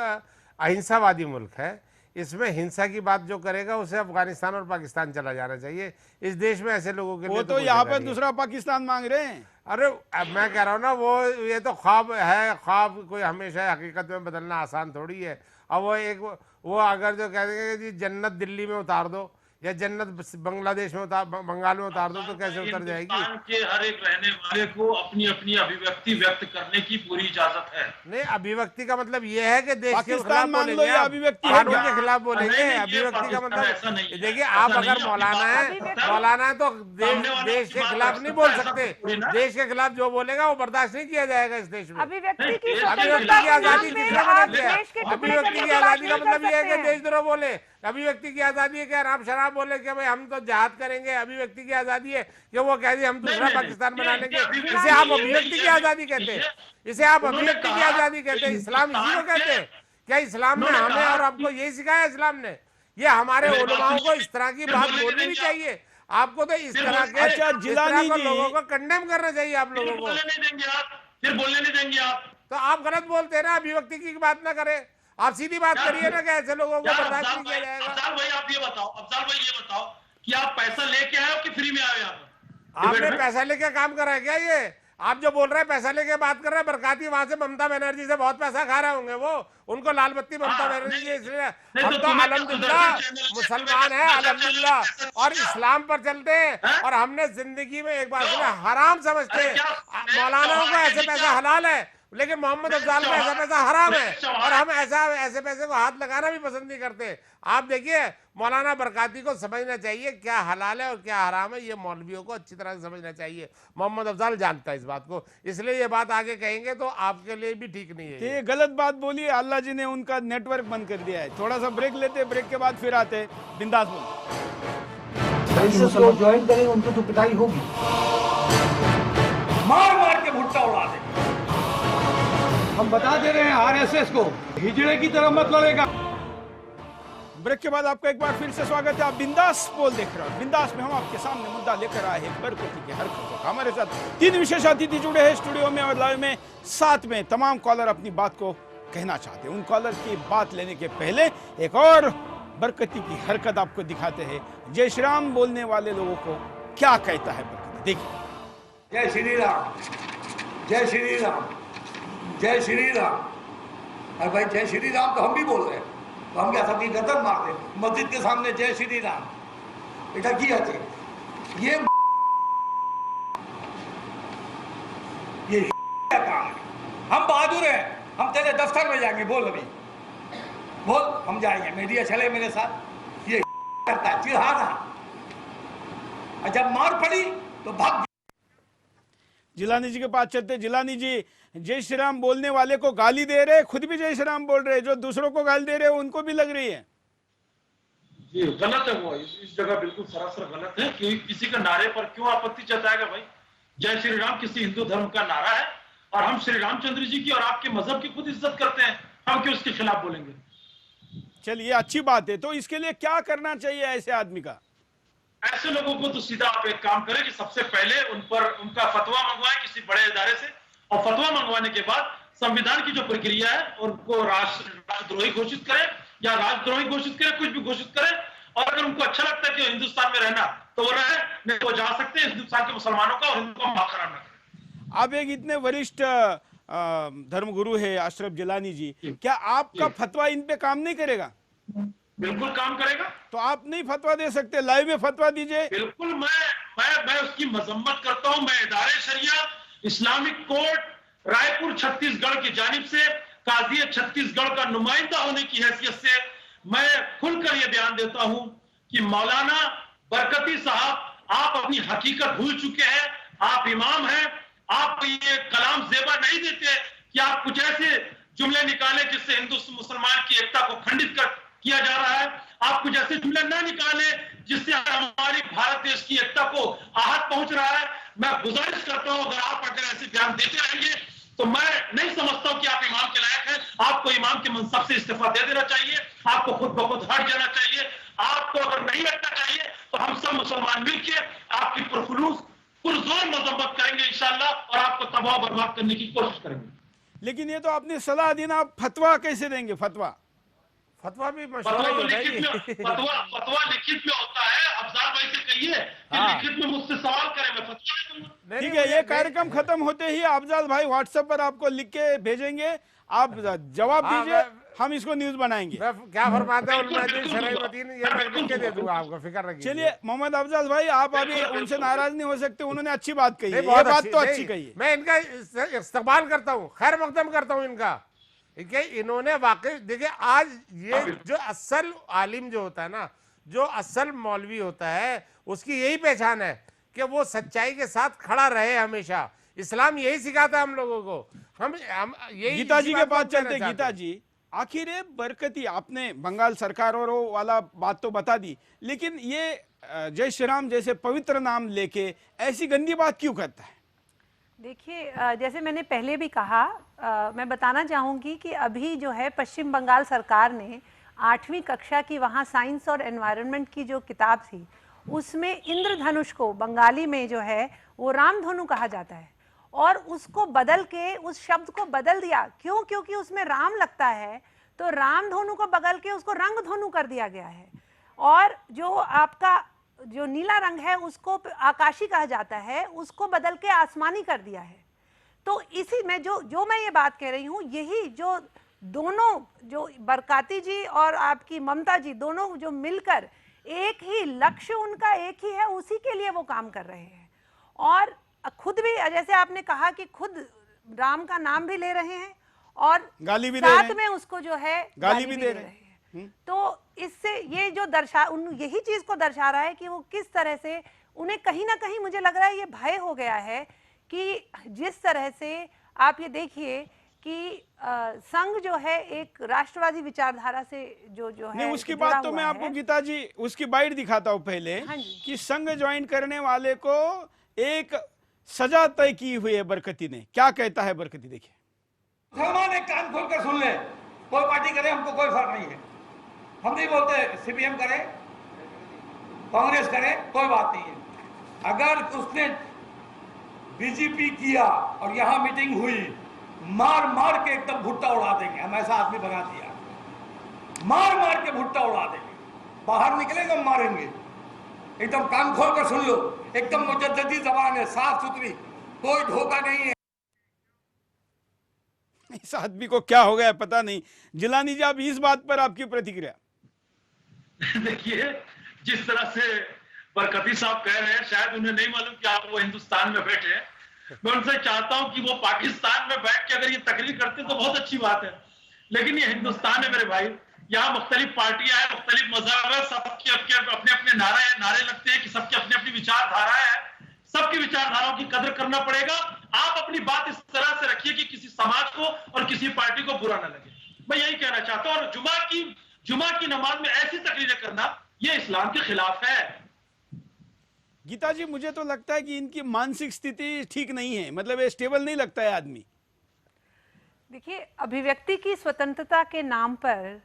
अहिंसावादी मुल्क है, इसमें हिंसा की बात जो करेगा उसे अफगानिस्तान और पाकिस्तान चला जाना चाहिए। इस देश में ऐसे लोगों के लिए वो तो यहाँ पर दूसरा पाकिस्तान मांग रहे हैं। अरे मैं कह रहा हूँ ना, वो ये तो ख्वाब है, ख्वाब कोई हमेशा हकीकत में बदलना आसान थोड़ी है। अब वो अगर जो कह देंगे कि जन्नत दिल्ली में उतार दो या जन्नत बांग्लादेश में बंगाल में उतार दो, तो कैसे उतर जाएगी? हिंदुस्तान के हर एक रहने वाले को अपनी अपनी अभिव्यक्ति व्यक्त करने की पूरी इजाजत है। नहीं, अभिव्यक्ति का मतलब ये है कि देश के खिलाफ पाकिस्तान मान लो बोलेंगे, या अभिव्यक्ति कानून है के खिलाफ बोलेंगे। अभिव्यक्ति का मतलब देखिए, आप अगर मौलाना है तो देश के खिलाफ नहीं बोल सकते। देश के खिलाफ जो बोलेगा वो बर्दाश्त नहीं किया जाएगा इस देश में। अभिव्यक्ति की आजादी किसने मना किया? अभिव्यक्ति की आजादी का मतलब ये है कि देशद्रोह बोले। अभिव्यक्ति की आजादी है कि आप शराब बोले कि भाई हम तो जिहाद करेंगे। अभिव्यक्ति की आजादी है कि वो कह दिए हम दूसरा पाकिस्तान बना लेंगे। इसे आप अभिव्यक्ति की आजादी कहते हैं? इसे आप अभिव्यक्ति की आजादी कहते हैं? इस्लाम इसी को कहते हैं क्या? इस्लाम ने हमें और आपको यही सिखाया? इस्लाम ने ये हमारे उलमाओं को इस तरह की बात बोलनी भी चाहिए। आपको तो इस तरह के लोगों को कंडेम करना चाहिए। आप लोगों को फिर बोलने नहीं देंगे आप, तो आप गलत बोलते हैं ना। अभिव्यक्ति की बात ना करें, आप सीधी बात करिए ना कि ऐसे लोगों को बर्दाश्त नहीं किया जाएगा। अफजाल भाई आप ये बताओ, अफजाल भाई ये बताओ कि आप पैसा लेके आए हो कि फ्री में आए यहाँ पर? आपने पैसा लेके काम करा है क्या? ये आप जो बोल रहे हैं पैसा लेके बात कर रहे हैं, बरकाती वहां से ममता बनर्जी से बहुत पैसा खा रहे होंगे। वो उनको लाल बत्ती ममता बनर्जी की, इसलिए हम तो अल्हम्दुलिल्लाह मुसलमान है, अल्हम्दुलिल्लाह, और इस्लाम पर चलते हैं। और हमने जिंदगी में एक बार हराम समझते हैं। मौलानाओं को ऐसे पैसा हलाल है, लेकिन मोहम्मद अफजाल को ऐसा पैसा हराम है, और हम ऐसे पैसे को हाथ लगाना भी पसंद नहीं करते। आप देखिए, मौलाना बरकाती को समझना चाहिए क्या हलाल है और क्या हराम है। ये मौलवियों को अच्छी तरह से समझना चाहिए। मोहम्मद अफजाल जानता है इस बात को, इसलिए ये बात आगे कहेंगे तो आपके लिए भी ठीक नहीं है। ये गलत बात बोली। अल्लाह जी ने उनका नेटवर्क बंद कर दिया है। थोड़ा सा ब्रेक लेते, ब्रेक के बाद फिर आते। बिंदास बोल ज्वाइन करेंगे उनको तो पिटाई होगी, मार मार के भुट्टा उड़ा दे। हम बता दे रहे हैं आरएसएस को, हिजड़े की तरह मत लड़ेगा। ब्रेक के बाद आपका एक बार फिर से स्वागत है। आप बिंदास पोल देख रहे हो। बिंदास में हम आपके सामने मुद्दा लेकर आए हैं बरकती की हरकतों का। हमारे साथ 3 विशेष अतिथि जुड़े हैं स्टूडियो में और लाइव में। साथ में तमाम कॉलर अपनी बात को कहना चाहते हैं। उन कॉलर की बात लेने के पहले एक और बरकती की हरकत आपको दिखाते हैं। जय श्री राम बोलने वाले लोगों को क्या कहता है बरकती, देखिए। जय श्री राम, जय श्री राम, जय श्री राम। अरे भाई जय श्री राम तो हम भी बोल रहे हैं, तो हम क्या सबकी गर्दन मारते हैं? मस्जिद के सामने जय श्री राम এটা কি আছে? ये क्या काम है? हम बहादुर हैं, हम तेरे दफ्तर में जाएंगे। बोल अभी बोल, हम जाएंगे। मीडिया चले मेरे साथ। ये करता है चिढ़ाना, और जब मार पड़ी तो भाग। जिलानी जी के पास चलते। जिलानी जी, जय श्री राम बोलने वाले को गाली दे रहे, खुद भी जय श्री राम बोल रहे, जो दूसरों को गाली दे रहे उनको भी लग रही है। जी गलत है वो, इस जगह बिल्कुल सरासर गलत है। क्योंकि किसी का नारे पर क्यों आपत्ति जताएगा भाई? जय श्री राम किसी हिंदू धर्म का नारा है और हम श्री रामचंद्र जी की और आपके मजहब की खुद इज्जत करते हैं, हम क्यों उसके खिलाफ बोलेंगे? चलिए अच्छी बात है। तो इसके लिए क्या करना चाहिए ऐसे आदमी का? ऐसे लोगों को तो सीधा आप एक काम करें कि सबसे पहले उन पर उनका फतवा मंगवाएं किसी बड़े इदारे से, और फतवा मंगवाने के बाद संविधान की जो प्रक्रिया है उनको राष्ट्रद्रोही घोषित करें या राजद्रोही घोषित करें, कुछ भी घोषित करें। और अगर उनको अच्छा लगता है कि हिंदुस्तान में रहना तो वो रहे, नहीं वो जा सकते हैं हिंदुस्तान के मुसलमानों का, और हिंदू का माफ खराब ना करें। आप एक इतने वरिष्ठ धर्मगुरु है अशरफ जिलानी जी, क्या आपका फतवा इन पे काम नहीं करेगा? बिल्कुल काम करेगा। तो आप नहीं फतवा दे सकते? लाइव में फतवा दीजिए। बिल्कुल, मैं उसकी मजम्मत करता हूं। मैं इदारे शरिया इस्लामिक कोर्ट रायपुर छत्तीसगढ़ की जानिब से काजी छत्तीसगढ़ का नुमाइंदा होने की हैसियत से मैं खुलकर यह बयान देता हूं कि मौलाना बरकती साहब आप अपनी हकीकत भूल चुके हैं। आप इमाम हैं, आप ये कलाम जेबा नहीं देते कि आप कुछ ऐसे जुमले निकाले जिससे हिंदू मुसलमान की एकता को खंडित किया जा रहा है। आप कुछ ऐसे जुमले ना निकाले जिससे हमारी भारत देश की एकता को आहत पहुंच रहा है। मैं गुजारिश करता हूं अगर ऐसे बयान देते रहेंगे तो मैं नहीं समझता हूं कि आप इमाम के लायक हैं। आपको इमाम के मनसब से इस्तीफा दे देना चाहिए, आपको खुद ब खुद हट जाना चाहिए। आपको अगर नहीं हटना चाहिए तो हम सब मुसलमान मिलकर आपकी पुरजोर मजम्मत करेंगे इंशाअल्लाह, और आपको तबाह बर्बाद करने की कोशिश करेंगे। लेकिन ये तो आपने सलाह दी ना, आप फतवा कैसे देंगे? फतवा भी फतवा लिखित में होता है। अफजाल भाई से कहिए कि लिखित में मुझसे सवाल करें, मैं फतवा दूंगा। ठीक है, ये कार्यक्रम खत्म होते ही अफजाल भाई व्हाट्सएप पर आपको लिख के भेजेंगे, आप जवाब दीजिए, हम इसको न्यूज बनाएंगे। क्या फरमाते हैं ये मैं लिख के दे दूंगा आपको, फिक्र रखिए। चलिए मोहम्मद अफजाल भाई, आप अभी उनसे नाराज नहीं हो सकते, उन्होंने अच्छी बात कही है, ये बात तो अच्छी कही है। मैं इनका इस्तेमाल करता हूँ, खैर मकदम करता हूँ इनका, कि इन्होंने वाकई देखिए आज ये जो असल आलिम जो होता है ना, जो असल मौलवी होता है, उसकी यही पहचान है कि वो सच्चाई के साथ खड़ा रहे हमेशा। इस्लाम यही सिखाता है हम लोगों को। हम यही गीता जी के पास चलते। गीता जी, आखिर ये बरकती, आपने बंगाल सरकार और वो वाला बात तो बता दी, लेकिन ये जय श्री राम जैसे पवित्र नाम लेके ऐसी गंदी बात क्यों करता है? देखिए, जैसे मैंने पहले भी कहा, मैं बताना चाहूँगी कि अभी जो है पश्चिम बंगाल सरकार ने 8वीं कक्षा की वहाँ साइंस और एनवायरनमेंट की जो किताब थी उसमें इंद्रधनुष को बंगाली में जो है वो रामधनु कहा जाता है, और उसको बदल के उस शब्द को बदल दिया। क्यों? क्योंकि उसमें राम लगता है, तो रामधनु को बदल के उसको रंगधनु कर दिया गया है। और जो आपका जो नीला रंग है उसको आकाशी कहा जाता है, उसको बदल के आसमानी कर दिया है। तो इसी में जो मैं ये बात कह रही हूँ, यही जो दोनों, जो बरकाती जी और आपकी ममता जी, दोनों जो मिलकर एक ही लक्ष्य उनका एक ही है, उसी के लिए वो काम कर रहे हैं। और खुद भी जैसे आपने कहा कि खुद राम का नाम भी ले रहे हैं और गाली भी साथ में उसको जो है गाली भी दे रहे हैं। तो इससे ये जो यही चीज को दर्शा रहा है कि वो किस तरह से उन्हें कहीं ना कहीं, मुझे लग रहा है ये भय हो गया है कि जिस तरह से आप ये देखिए कि संघ जो है एक राष्ट्रवादी विचारधारा से जो है नहीं, उसकी बात तो मैं आपको गीता जी उसकी बाइट दिखाता हूँ पहले, कि संघ ज्वाइन करने वाले को एक सजा तय की हुई है बरकती ने। क्या कहता है बरकती, देखिए। मुसलमान एक कान खोल कर सुन ले, कोई पार्टी करे हमको कोई फर्क नहीं है। हम नहीं बोलते सीपीएम करे, कांग्रेस करे, कोई बात नहीं है। अगर उसने बीजेपी किया और यहाँ मीटिंग हुई, मार मार के एकदम भुट्टा उड़ा देंगे। हम ऐसा आदमी बना दिया, मार मार के भुट्टा उड़ा देंगे। बाहर निकलेगा मारेंगे। एकदम कान खोल कर सुन लो, एकदम मुजद्ददी जबान है, साफ सुथरी, कोई धोखा नहीं है। इस आदमी को क्या हो गया पता नहीं। जिलानी जी, आप इस बात पर आपकी प्रतिक्रिया? देखिए, जिस तरह से बरकती साहब कह रहे हैं, शायद उन्हें नहीं मालूम कि आप वो हिंदुस्तान में बैठे हैं। मैं उनसे चाहता हूं कि वो पाकिस्तान में बैठ के अगर ये तकरीर करते तो बहुत अच्छी बात है, लेकिन ये हिंदुस्तान है मेरे भाई। यहाँ मुख्तलिफ पार्टियां हैं, मुख्तलिफ मजहब है, सबके अपने अपने नारे लगते हैं कि सबके अपनी अपनी विचारधारा है। सबकी विचारधाराओं की कदर करना पड़ेगा। आप अपनी बात इस तरह से रखिए कि किसी समाज को और किसी पार्टी को बुरा ना लगे। मैं यही कहना चाहता हूं। और जुमा की नमाज में ऐसी तकरीरें करना यह इस्लाम के खिलाफ है। गीता जी, मुझे तो लगता है कि इनकी मानसिक स्थिति ठीक नहीं है, मतलब ये स्टेबल नहीं लगता है आदमी। देखिए, अभिव्यक्ति की स्वतंत्रता के नाम पर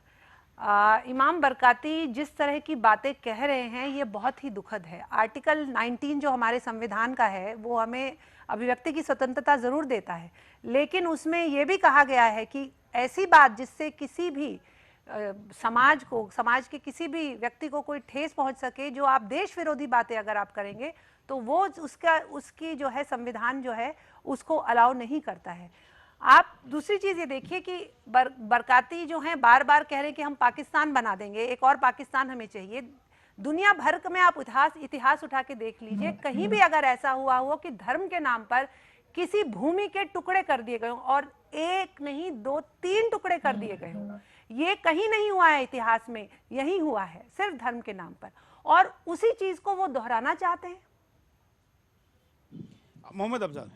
इमाम बरकाती जिस तरह की बातें कह रहे हैं ये बहुत ही दुखद है। आर्टिकल 19 जो हमारे संविधान का है वो हमें अभिव्यक्ति की स्वतंत्रता ज़रूर देता है, लेकिन उसमें ये भी कहा गया है कि ऐसी बात जिससे किसी भी समाज के किसी भी व्यक्ति को कोई ठेस पहुंच सके, जो आप देश विरोधी बातें अगर आप करेंगे तो वो उसकी जो है संविधान जो है उसको अलाउ नहीं करता है। आप दूसरी चीज़ ये देखिए कि बरकाती जो हैं बार बार कह रहे हैं कि हम पाकिस्तान बना देंगे, एक और पाकिस्तान हमें चाहिए। दुनिया भर में आप इतिहास उठा के देख लीजिए, कहीं भी अगर ऐसा हुआ हो कि धर्म के नाम पर किसी भूमि के टुकड़े कर दिए गए हों, और एक नहीं 2-3 टुकड़े कर दिए गए हों, ये कहीं नहीं हुआ है इतिहास में, यही हुआ है सिर्फ धर्म के नाम पर, और उसी चीज को वो दोहराना चाहते हैं। मोहम्मद अफजल,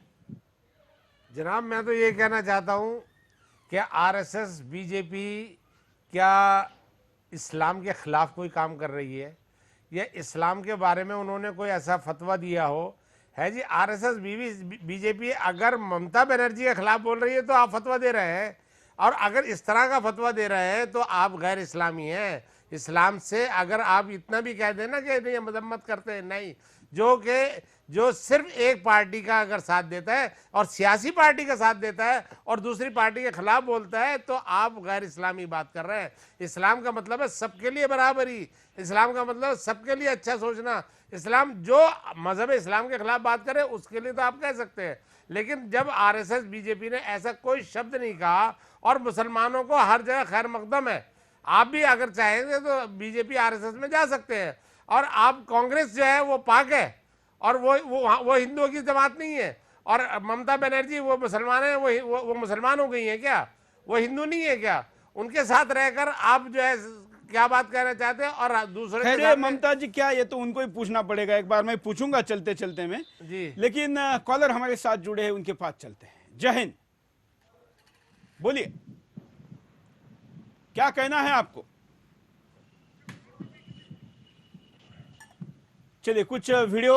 जनाब मैं तो ये कहना चाहता हूँ कि आरएसएस बीजेपी क्या इस्लाम के खिलाफ कोई काम कर रही है, या इस्लाम के बारे में उन्होंने कोई ऐसा फतवा दिया हो? है जी, आरएसएस बीजेपी अगर ममता बनर्जी के खिलाफ बोल रही है तो आप फतवा दे रहे हैं, और अगर इस तरह का फतवा दे रहे हैं तो आप गैर इस्लामी हैं। इस्लाम से अगर आप इतना भी कह देना कि नहीं मजम्मत करते हैं, नहीं, जो सिर्फ एक पार्टी का अगर साथ देता है और सियासी पार्टी का साथ देता है और दूसरी पार्टी के खिलाफ बोलता है तो आप गैर इस्लामी बात कर रहे हैं। इस्लाम का मतलब है सबके लिए बराबरी, इस्लाम का मतलब है सबके लिए अच्छा सोचना। इस्लाम जो मजहब इस्लाम के खिलाफ बात करे उसके लिए तो आप कह सकते हैं, लेकिन जब आरएसएस बीजेपी ने ऐसा कोई शब्द नहीं कहा, और मुसलमानों को हर जगह खैर मकदम है, आप भी अगर चाहेंगे तो बीजेपी आरएसएस में जा सकते हैं, और आप कांग्रेस जो है वो पाक है और वो हिंदुओं की जमात नहीं है, और ममता बनर्जी वो मुसलमान है, वो मुसलमान हो गई है क्या? वो हिंदू नहीं है क्या? उनके साथ रहकर आप जो है क्या बात कहना चाहते हैं? और दूसरे खैर ममता जी क्या, ये तो उनको ही पूछना पड़ेगा, एक बार मैं पूछूंगा चलते चलते में जी, लेकिन कॉलर हमारे साथ जुड़े हैं, उनके पास चलते हैं। जय हिंद, बोलिए क्या कहना है आपको? चलिए कुछ वीडियो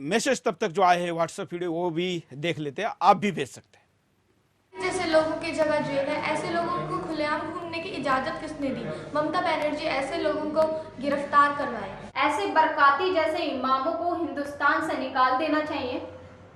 मैसेज तब तक जो आए हैं व्हाट्सएप वीडियो वो भी देख लेते हैं, आप भी भेज सकते हैं। जैसे लोगों की जगह जेल है, ऐसे लोगों को खुलेआम घूमने की इजाजत किसने दी? ममता बनर्जी ऐसे लोगों को गिरफ्तार करवाए। ऐसे बरकाती जैसे इमामों को हिंदुस्तान से निकाल देना चाहिए।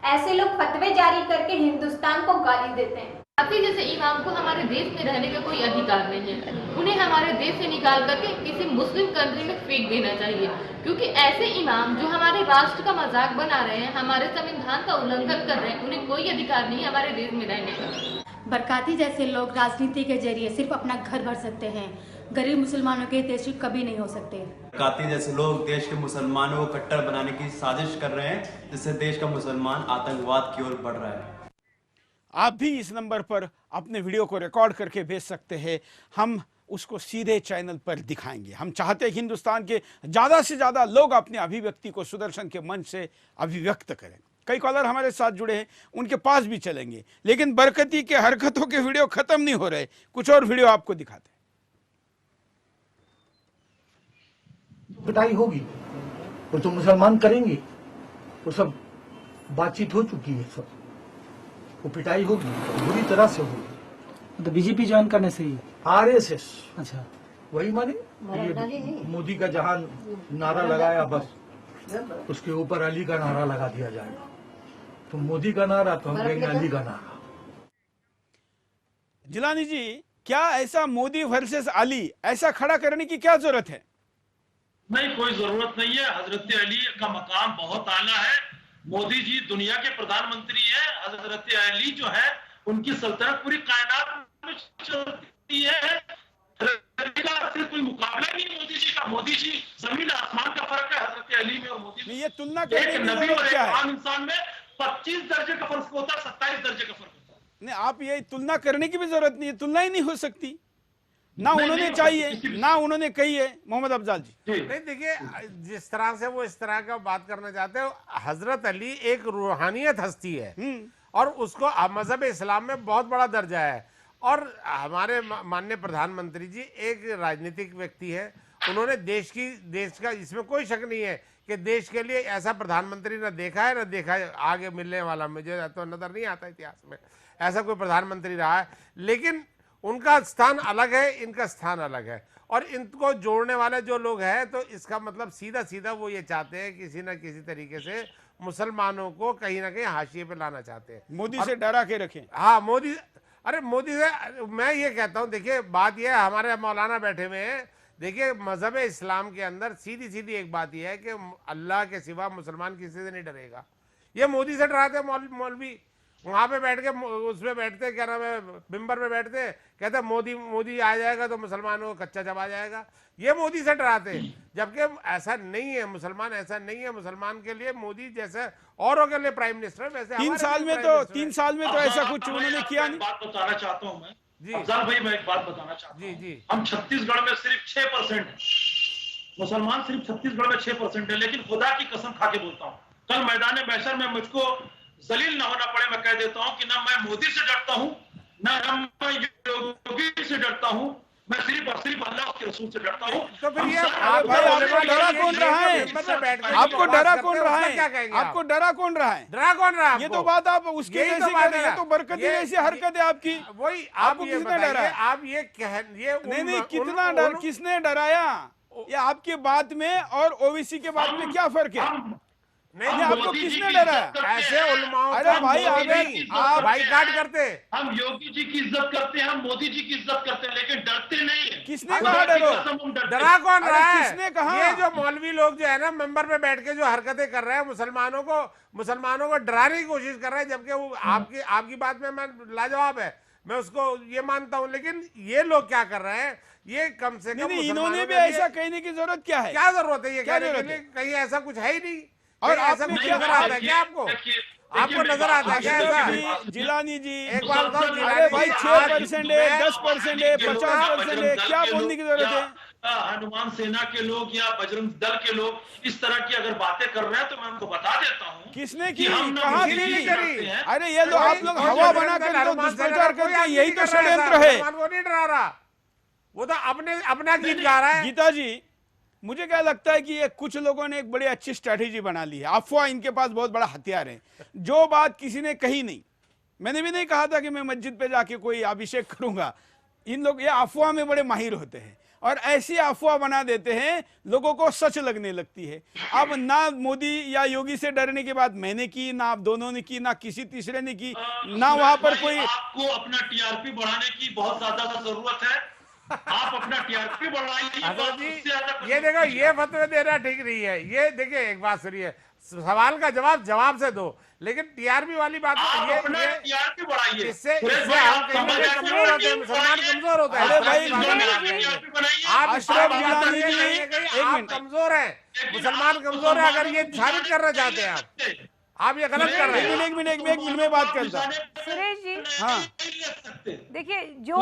ऐसे लोग फतवे जारी करके हिंदुस्तान को गाली देते हैं। बरकाती जैसे इमाम को हमारे देश में रहने का कोई अधिकार नहीं है, उन्हें हमारे देश से निकाल करके किसी मुस्लिम कंट्री में फेंक देना चाहिए, क्योंकि ऐसे इमाम जो हमारे राष्ट्र का मजाक बना रहे हैं, हमारे संविधान का उल्लंघन कर रहे हैं, उन्हें कोई अधिकार नहीं है हमारे देश में रहने का। बरकाती जैसे लोग राजनीति के जरिए सिर्फ अपना घर भर सकते हैं, गरीब मुसलमानों के देश कभी नहीं हो सकते। बरकाती जैसे लोग देश के मुसलमानों को कट्टर बनाने की साजिश कर रहे हैं, जिससे देश का मुसलमान आतंकवाद की ओर बढ़ रहा है। आप भी इस नंबर पर अपने वीडियो को रिकॉर्ड करके भेज सकते हैं, हम उसको सीधे चैनल पर दिखाएंगे। हम चाहते हैं कि हिंदुस्तान के ज़्यादा से ज़्यादा लोग अपनी अभिव्यक्ति को सुदर्शन के मंच से अभिव्यक्त करें। कई कॉलर हमारे साथ जुड़े हैं, उनके पास भी चलेंगे, लेकिन बरकती के हरकतों के वीडियो खत्म नहीं हो रहे, कुछ और वीडियो आपको दिखाते हैं। पिटाई होगी, वो तो मुसलमान करेंगे, वो सब बातचीत हो चुकी है, सब वो पिटाई होगी, बुरी तरह से होगी। तो बीजेपी ज्वाइन करने से ही आरएसएस, अच्छा वही माने मोदी का जहां नारा लगाया बस उसके ऊपर अली का नारा लगा दिया जाएगा, तो मोदी का नारा तो हम कहेंगे अली का नारा। जिलानी जी, क्या ऐसा मोदी वर्सेस अली ऐसा खड़ा करने की क्या जरूरत है? नहीं, कोई जरूरत नहीं है। हजरत अली का मकाम बहुत आला है। मोदी जी दुनिया के प्रधानमंत्री हैं, हजरत अली जो है उनकी सल्तनत पूरी कायनात में चलती है। सिर्फ कोई मुकाबला नहीं मोदी जी का। मोदी जी जमीन आसमान का फर्क है हजरत अली में और मोदी में। ये तुलना एक नबी और एक आम इंसान में 25 दर्जे का फर्क होता है, 27 दर्जे का फर्क होता है। नहीं, आप ये तुलना करने की भी जरूरत नहीं है, तुलना ही नहीं हो सकती। ना उन्होंने चाहिए ना उन्होंने कही है। मोहम्मद अफजाल जी, नहीं देखिए, जिस तरह से वो इस तरह का बात करना चाहते हो, हजरत अली एक रूहानियत हस्ती है और उसको मजहब इस्लाम में बहुत बड़ा दर्जा है। और हमारे माननीय प्रधानमंत्री जी एक राजनीतिक व्यक्ति है, उन्होंने देश का, इसमें कोई शक नहीं है कि देश के लिए ऐसा प्रधानमंत्री ना देखा है ना देखा है, आगे मिलने वाला मुझे तो नजर नहीं आता इतिहास में ऐसा कोई प्रधानमंत्री रहा है। लेकिन उनका स्थान अलग है, इनका स्थान अलग है, और इनको जोड़ने वाले जो लोग हैं, तो इसका मतलब सीधा सीधा वो ये चाहते हैं किसी ना किसी तरीके से मुसलमानों को कहीं ना कहीं हाशिए पे लाना चाहते हैं, मोदी से डरा के रखें। हाँ, मोदी से मैं ये कहता हूँ, देखिए बात यह है, हमारे मौलाना बैठे हुए हैं, देखिए मजहब इस्लाम के अंदर सीधी सीधी एक बात यह है कि अल्लाह के सिवा मुसलमान किसी से नहीं डरेगा। ये मोदी से डराते मौलवी, वहां पे बैठ के उसमें बैठते, क्या नाम है, मिंबर पे बैठते, कहते मोदी आ जाएगा तो मुसलमानों को कच्चा चबा जाएगा। ये मोदी से डराते, जबकि ऐसा नहीं है, मुसलमान ऐसा नहीं है। मुसलमान के लिए मोदी जैसे औरों के लिए प्राइम मिनिस्टर, वैसे 3 साल में तो ऐसा कुछ उन्होंने किया नहीं। बात बताना चाहता हूँ मैं जी, अफजाल भाई, मैं एक बात बताना चाहता हूँ जी। हम छत्तीसगढ़ में सिर्फ 6% है मुसलमान, सिर्फ छत्तीसगढ़ में 6% है, लेकिन खुदा की कसम खा के बोलता हूँ, कल मैदान महशर में मुझको जलील ना होना पड़े, मैं कह देता हूं कि ना मैं मोदी से डरता हूं, ना मैं योगी से डरता हूं, मैं सिर्फ और सिर्फ अल्लाह के रसूल से डरता हूं। तो फिर ये आपको डरा कौन रहा है? आपको डरा कौन रहा है? आपको डरा कौन रहा है? डरा कौन रहा है? ये तो बात आप उसके जैसे कर रहे हैं, तो बरकती जैसी हरकत है आपकी। वही आपको किसने डरा है? आप ये नहीं, कितना डर, किसने डराया? ये आपकी बात में और ओबीसी के बात में क्या फर्क है? नहीं, आपको किसने डरा? ऐसे उलमाओं, अरे भाई आप बाइकाट करते, हम योगी जी की इज्जत करते हैं, हम मोदी जी की इज्जत करते हैं, लेकिन डरते नहीं है। किसने कहा डरो? डरा कौन रहा है? किसने कहा? ये जो मौलवी लोग जो है ना, मेंबर पे बैठ के जो हरकतें कर रहे हैं, मुसलमानों को डराने की कोशिश कर रहे हैं, जबकि वो आपकी बात में मैं लाजवाब है, मैं उसको ये मानता हूँ। लेकिन ये लोग क्या कर रहे हैं, ये कम से कम इन्होंने भी ऐसा कहने की जरूरत क्या है? क्या जरूरत है ये कहने के लिए? कहीं ऐसा कुछ है ही नहीं। और ऐसा कुछ नजर आता है क्या आपको? आपको नजर आता है क्या ऐसा? जिलानी जी, एक बार बताओ, अरे भाई 6% है, 10% है, 50% है, क्या बोलने की जरूरत है? हनुमान सेना के लोग या बजरंग दल के लोग इस तरह की अगर बातें कर रहे हैं, तो मैं उनको बता देता हूँ किसने की, कहाँ की? अरे ये लोग, आप लोग हवा बनाकर दुष्प्रचार करते, यही तो षड्यंत्र है। वो नहीं डरा रहा, वो तो अपना गीत गा रहा है। गीता जी, मुझे क्या लगता है कि ये कुछ लोगों ने एक बड़ी अच्छी स्ट्रैटेजी बना ली है। अफवाह इनके पास बहुत बड़ा हथियार है। जो बात किसी ने कही नहीं, मैंने भी नहीं कहा था कि मैं मस्जिद पे जाके कोई अभिषेक करूंगा। इन लोग ये अफवाह में बड़े माहिर होते हैं और ऐसी अफवाह बना देते हैं, लोगों को सच लगने लगती है। अब ना मोदी या योगी से डरने की बात मैंने की, ना आप दोनों ने की, ना किसी तीसरे ने की, ना वहां पर कोई। आपको अपना टीआरपी बढ़ाने की बहुत ज्यादा जरूरत है, आप अपना टीआरपी बढ़ाइए। ये देखो, ये फतवे देना ठीक नहीं है। ये देखिए, एक बात सुनिए, सवाल का जवाब से दो, लेकिन टीआरपी वाली बात ये टीआरपी बढ़ाइए, इससे कमजोर होते हैं, मुसलमान कमजोर होता है। आप कमजोर है, मुसलमान कमजोर है, अगर ये साबित करना चाहते हैं आप ये गलत कर रहे हैं। एक मिनट में बात करता। सुरेश जी, हाँ, देखिए, जो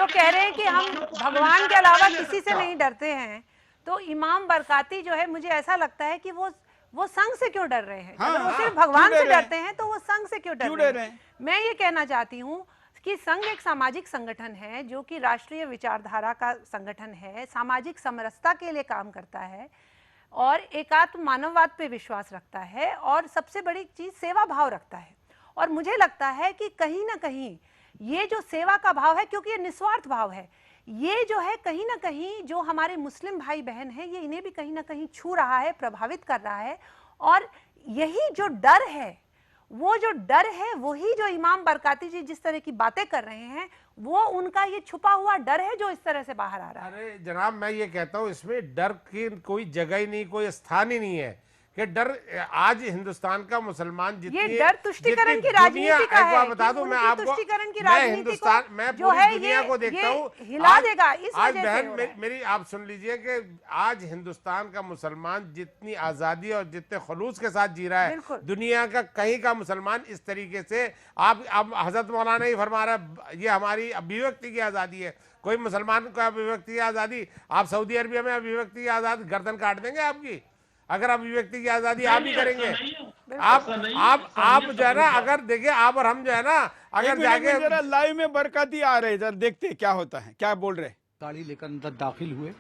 कह रहे हैं कि हम भगवान के अलावा किसी से नहीं डरते हैं, तो इमाम बरकाती जो है, मुझे ऐसा लगता है कि वो संघ से क्यों डर रहे हैं? अगर वो सिर्फ भगवान से डरते हैं, तो वो संघ से क्यों डर रहे हैं? मैं ये कहना चाहती हूँ कि संघ एक सामाजिक संगठन है, जो कि राष्ट्रीय विचारधारा का संगठन है, सामाजिक समरसता के लिए काम करता है और एकात्म मानववाद पे विश्वास रखता है, और सबसे बड़ी चीज सेवा भाव रखता है। और मुझे लगता है कि कहीं ना कहीं ये जो सेवा का भाव है, क्योंकि ये निस्वार्थ भाव है, ये जो है कहीं ना कहीं जो हमारे मुस्लिम भाई बहन हैं, ये इन्हें भी कहीं ना कहीं छू रहा है, प्रभावित कर रहा है। और यही जो डर है, वो जो डर है, वही जो इमाम बरकाती जी जिस तरह की बातें कर रहे हैं, वो उनका ये छुपा हुआ डर है जो इस तरह से बाहर आ रहा है। अरे जनाब, मैं ये कहता हूँ, इसमें डर की कोई जगह ही नहीं, कोई स्थान ही नहीं है। कि डर आज हिंदुस्तान का मुसलमान जितनी ये डर तुष्टीकरण की राजनीति का है। बता दूं मैं आपको, तुष्टीकरण की मैं राजनीति हिंदुस्तान, मैं जो पूरी है दुनिया को देखता हूँ, हिला देगा। इस आज वजह से बहन मेरी आप सुन लीजिए कि आज हिंदुस्तान का मुसलमान जितनी आजादी और जितने खलूस के साथ जी रहा है, दुनिया का कहीं का मुसलमान इस तरीके से आप हजरत मौलाना ही फरमा रहा है ये हमारी अभिव्यक्ति की आजादी है। कोई मुसलमान को अभिव्यक्ति की आजादी, आप सऊदी अरबिया में अभिव्यक्ति की आजादी गर्दन काट देंगे आपकी, अगर अभिव्यक्ति की आजादी आप ही करेंगे। आप जो है ना, अगर देखिए आप और हम जो है ना, अगर जाके जरा लाइव में बरकती आ रहे, जरा देखते क्या होता है, क्या बोल रहे। गाड़ी लेकर अंदर दाखिल हुए,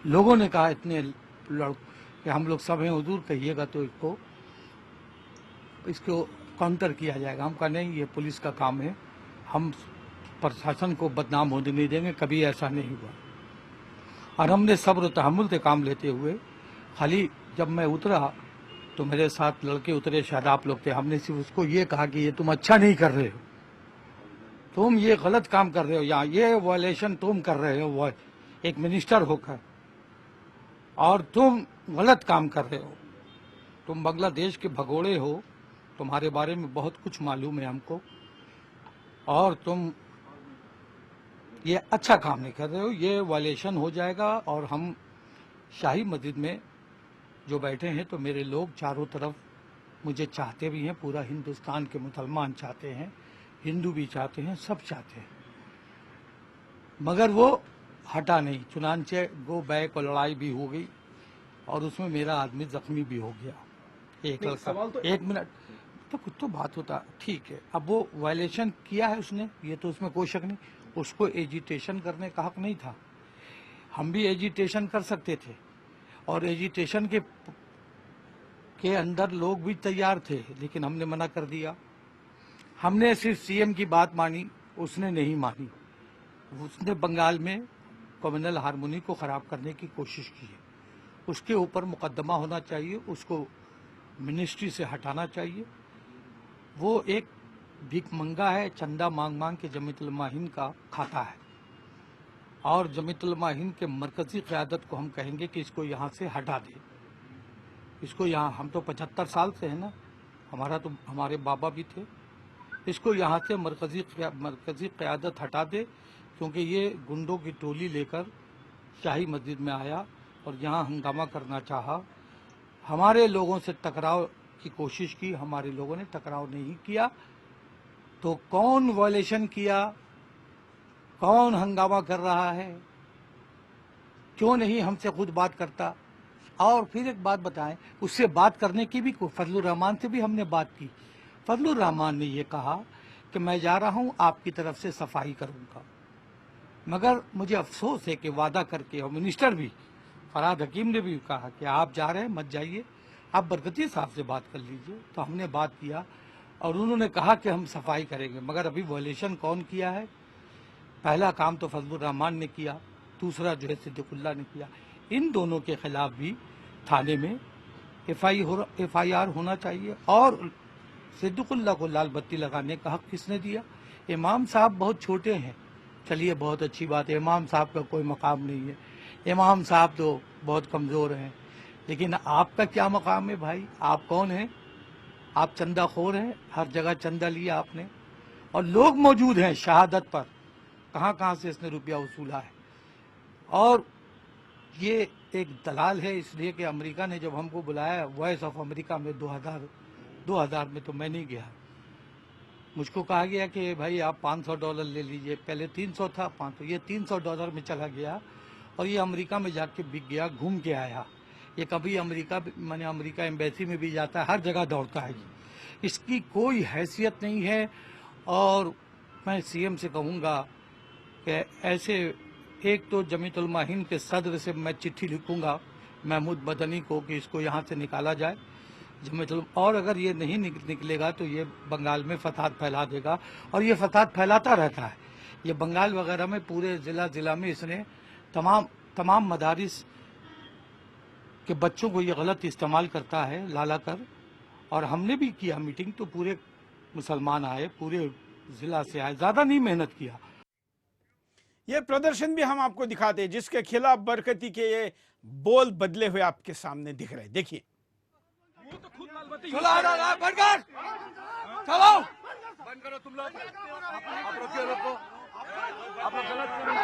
लोगों ने कहा इतने कि हम लोग सब हैं हुजूर, कहिएगा तो इसको काउंटर किया जाएगा। हम कहा नहीं, ये पुलिस का काम है, हम प्रशासन को बदनाम होने नहीं देंगे, कभी ऐसा नहीं हुआ। और हमने सब्र तहम्मुल से काम लेते हुए, खाली जब मैं उतरा तो मेरे साथ लड़के उतरे, शायद आप लोग थे, हमने सिर्फ उसको ये कहा कि ये तुम अच्छा नहीं कर रहे हो, तुम ये गलत काम कर रहे हो, यहाँ ये वायलेशन तुम कर रहे हो, वो एक मिनिस्टर होकर, और तुम गलत काम कर रहे हो, तुम बांग्लादेश के भगोड़े हो, तुम्हारे बारे में बहुत कुछ मालूम है हमको, और तुम ये अच्छा काम नहीं कर रहे हो, ये वायलेशन हो जाएगा। और हम शाही मस्जिद में जो बैठे हैं तो मेरे लोग चारों तरफ मुझे चाहते भी हैं, पूरा हिंदुस्तान के मुसलमान चाहते हैं, हिंदू भी चाहते हैं, सब चाहते हैं, मगर वो हटा नहीं। चुनांचे गो बैक और लड़ाई भी हो गई और उसमें मेरा आदमी जख्मी भी हो गया, एक लड़का। एक मिनट, तो कुछ तो बात होता, ठीक है। अब वो वायलेशन किया है उसने, ये तो उसमें कोई शक नहीं, उसको एजिटेशन करने का हक नहीं था। हम भी एजिटेशन कर सकते थे और एजिटेशन के अंदर लोग भी तैयार थे, लेकिन हमने मना कर दिया। हमने सिर्फ सीएम की बात मानी, उसने नहीं मानी। उसने बंगाल में कम्युनल हारमोनी को खराब करने की कोशिश की है, उसके ऊपर मुकदमा होना चाहिए, उसको मिनिस्ट्री से हटाना चाहिए। वो एक भिखमंगा है, चंदा मांग मांग के जमीयतुल उलमा हिंद का खाता है, और जमीयतुल उलमा हिंद के मरकजी क़यादत को हम कहेंगे कि इसको यहाँ से हटा दे। इसको यहाँ, हम तो 75 साल से है ना, हमारे बाबा भी थे, इसको यहाँ से मरकजी क़यादत हटा दे, क्योंकि ये गुंडों की टोली लेकर शाही मस्जिद में आया और यहाँ हंगामा करना चाहा। हमारे लोगों से टकराव की कोशिश की, हमारे लोगों ने टकराव नहीं किया। तो कौन वायलेशन किया, कौन हंगामा कर रहा है, क्यों नहीं हमसे खुद बात करता। और फिर एक बात बताएं, उससे बात करने की भी, फजलुर रहमान से भी हमने बात की। फजलुर रहमान ने ये कहा कि मैं जा रहा हूं, आपकी तरफ से सफाई करूंगा, मगर मुझे अफसोस है कि वादा करके, और मिनिस्टर भी फरहाद हकीम ने भी कहा कि आप जा रहे हैं, मत जाइए, आप बरकती साहब से बात कर लीजिए। तो हमने बात किया और उन्होंने कहा कि हम सफाई करेंगे, मगर अभी वायलेशन कौन किया है? पहला काम तो फजलुर रहमान ने किया, दूसरा जो है सिद्दीकुल्लाह ने किया। इन दोनों के खिलाफ भी थाने में FIR होना चाहिए। और सिद्दीकुल्लाह को लाल बत्ती लगाने का हक किसने दिया? इमाम साहब बहुत छोटे हैं, चलिए बहुत अच्छी बात है, इमाम साहब का कोई मकाम नहीं है, इमाम साहब तो बहुत कमज़ोर हैं, लेकिन आपका क्या मकाम है भाई? आप कौन हैं? आप चंदा खोर हैं, हर जगह चंदा लिया आपने, और लोग मौजूद हैं शहादत पर, कहाँ कहाँ से इसने रुपया वसूला है। और ये एक दलाल है, इसलिए कि अमेरिका ने जब हमको बुलाया वॉइस ऑफ अमेरिका में 2000 में, तो मैं नहीं गया। मुझको कहा गया कि भाई आप $500 ले लीजिए, पहले 300 था, 500, ये $300 में चला गया और ये अमेरिका में जाके बिक गया, घूम के आया। ये कभी अमेरिका एम्बेसी में भी जाता है, हर जगह दौड़ता है। इसकी कोई हैसियत नहीं है। और मैं सीएम से कहूँगा कि ऐसे, एक तो जमीयतुल उलमा हिंद के सदर से मैं चिट्ठी लिखूंगा महमूद मदनी को कि इसको यहाँ से निकाला जाए जमीयतुल, और अगर ये नहीं निकलेगा तो ये बंगाल में फसाद फैला देगा, और ये फसाद फैलाता रहता है। ये बंगाल वगैरह में पूरे ज़िला में इसने तमाम मदारिस के बच्चों को ये गलत इस्तेमाल करता है लाला कर। और हमने भी किया मीटिंग, तो पूरे मुसलमान आए, पूरे ज़िला से आए, ज़्यादा नहीं मेहनत किया। ये प्रदर्शन भी हम आपको दिखाते हैं जिसके खिलाफ बरकती के ये बोल बदले हुए आपके सामने दिख रहे हैं। देखिए, बंद कर, चलो बंद करो तुम लोग, आप रोकिए लोग को, आप लोग गलत कर रहे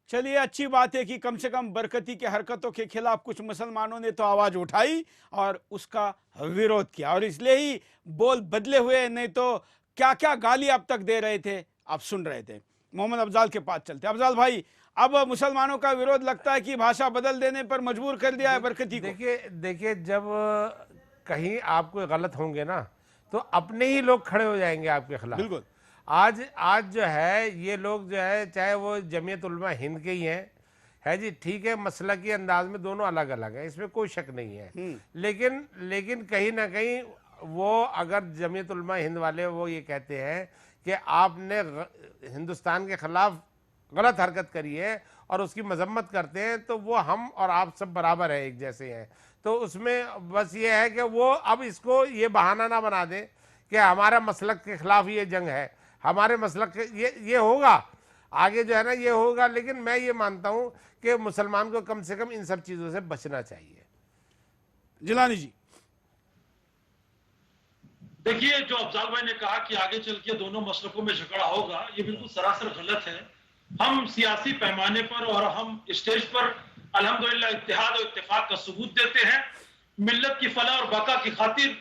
चलिए, अच्छी बात है कि कम से कम बरकती के हरकतों के खिलाफ कुछ मुसलमानों ने तो आवाज उठाई और उसका विरोध किया, और इसलिए ही बोल बदले हुए, नहीं तो क्या क्या गाली अब तक दे रहे थे आप सुन रहे थे। मोहम्मद अफजाल के पास चलते। अफजाल भाई, अब मुसलमानों का विरोध लगता है कि भाषा बदल देने पर मजबूर कर दिया है बरकती को। देखिए जब कहीं आप कोई गलत होंगे ना तो अपने ही लोग खड़े हो जाएंगे आपके खिलाफ। बिल्कुल। आज जो है ये लोग जो है, चाहे वो जमीयत उलमा हिंद के ही हैं, है जी, ठीक है, मसलकी अंदाज में दोनों अलग अलग हैं, इसमें कोई शक नहीं है, लेकिन कहीं ना कहीं वो अगर जमीयत उलमा हिंद वाले वो ये कहते हैं कि आपने हिंदुस्तान के खिलाफ गलत हरकत करी है और उसकी मजम्मत करते हैं, तो वो हम और आप सब बराबर है, एक जैसे हैं। तो उसमें बस ये है कि वो अब इसको ये बहाना ना बना दें कि हमारा मसलक के खिलाफ ये जंग है, हमारे मसलक ये होगा आगे जो है ना, ये होगा। लेकिन मैं ये मानता हूं कि मुसलमान को कम से कम इन सब चीजों से बचना चाहिए। जिलानी जी, देखिए, जो अफजाल भाई ने कहा कि आगे चल के दोनों मसलकों में झगड़ा होगा, ये बिल्कुल सरासर गलत है। हम सियासी पैमाने पर और हम स्टेज पर अल्हम्दुलिल्लाह इत्तेहाद और इत्तेफाक का सबूत देते हैं। मिल्लत की फलाह और बका की खातिर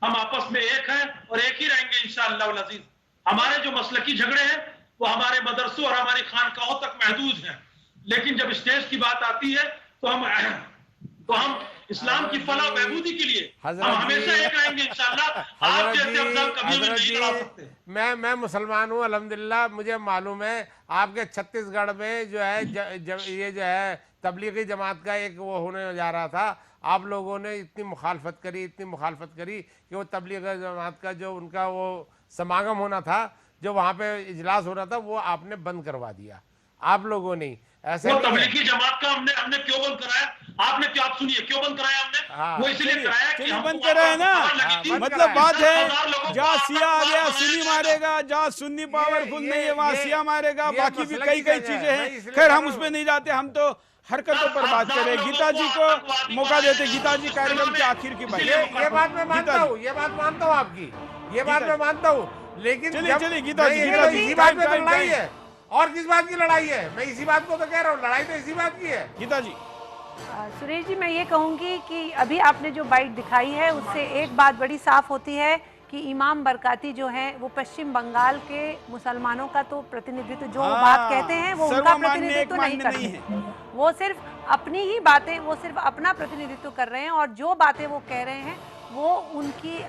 हम आपस में एक हैं और एक ही रहेंगे इंशाअल्लाह अल अज़ीज़। हमारे जो मसलकी झगड़े हैं वो हमारे मदरसों और हमारी खानकाहों तक महदूद हैं, लेकिन जब स्टेज की बात आती है तो हम इस्लाम की फलाह बहबूदी के लिए हम हमेशा एक रहेंगे इंशाअल्लाह। आप जैसे अफजाल कभी नहीं लड़ा सकते। मैं मुसलमान हूँ अल्हम्दुलिल्लाह, मुझे मालूम है आपके छत्तीसगढ़ में जो है ये जो है तबलीगी जमात का एक वो होने जा रहा था, आप लोगों ने इतनी मुखालफत करी कि वो तबलीगी जमात का जो उनका वो समागम होना था, जो वहाँ पे इजलास होना था, वो आपने बंद करवा दिया, आप लोगों ने। ऐसे वो तबलीगी जमात का हमने क्यों बंद कराया? आपने क्या, आप सुनिए, क्यों बंद कराया हमने? हाँ, वो इसलिए कराया कि हम बंद कराया ना, मतलब बात है जहाँ शिया आ गया सुन्नी मारेगा, जहाँ सुन्नी पावरफुल नहीं है वहाँ शिया मारेगा, बाकी भी कई चीजें हैं। खैर हम उसमें नहीं जाते, हम तो हरकतों पर बात करें। गीता जी को मौका देते, गीता जी कार्यक्रम के आखिर की बात। ये बात मैं मानता हूँ, आपकी ये बात मैं मानता हूँ, लेकिन चलिए गीता जी, इसी बात में लड़ाई है, और किस बात की लड़ाई है? मैं इसी बात को तो कह रहा हूँ, लड़ाई तो इसी बात की है। गीता जी। सुरेश जी, मैं ये कहूँगी कि अभी आपने जो बाइट दिखाई है उससे एक बात बड़ी साफ होती है कि इमाम बरकाती जो हैं वो पश्चिम बंगाल के मुसलमानों का तो प्रतिनिधित्व, जो बात कहते हैं वो उनका प्रतिनिधित्व नहीं करते, वो सिर्फ अपनी ही बातें, वो सिर्फ अपना प्रतिनिधित्व कर रहे हैं, और जो बातें वो कह रहे हैं वो उनकी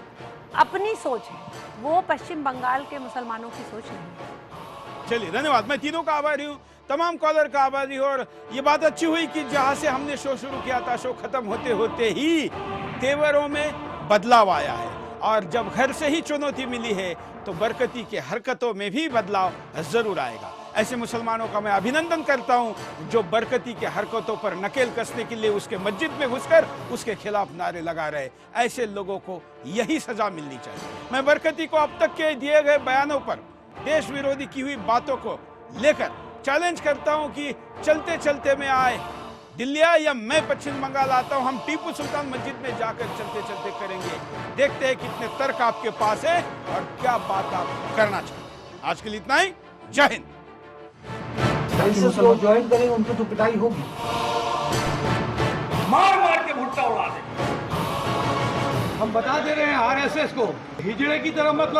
अपनी सोच है, वो पश्चिम बंगाल के मुसलमानों की सोच नहीं है। चलिए, धन्यवाद। मैं तीनों का आभारी हूँ, तमाम कॉलर का आभारी हूँ, और ये बात अच्छी हुई कि जहाँ से हमने शो शुरू किया था, शो खत्म होते होते ही तेवरों में बदलाव आया है, और जब घर से ही चुनौती मिली है तो बरकती के हरकतों में भी बदलाव जरूर आएगा। ऐसे मुसलमानों का मैं अभिनंदन करता हूं जो बरकती के हरकतों पर नकेल कसने के लिए उसके मस्जिद में घुसकर उसके खिलाफ नारे लगा रहे। ऐसे लोगों को यही सजा मिलनी चाहिए। मैं बरकती को अब तक के दिए गए बयानों पर, देश विरोधी की हुई बातों को लेकर चैलेंज करता हूं कि चलते चलते में आए दिल्ली या मैं पश्चिम बंगाल आता हूं, हम टीपू सुल्तान मस्जिद में जाकर चलते चलते करेंगे। देखते हैं कितने तर्क आपके पास है और क्या बात आप करना चाहते हैं। आज के लिए इतना ही। जय हिंद। ज्वाइन करेंगे उनको तो पिटाई होगी, मार मार के भुट्टा उड़ा दे। हम बता दे रहे हैं आरएसएस को, हिजड़े की तरह मत लड़े।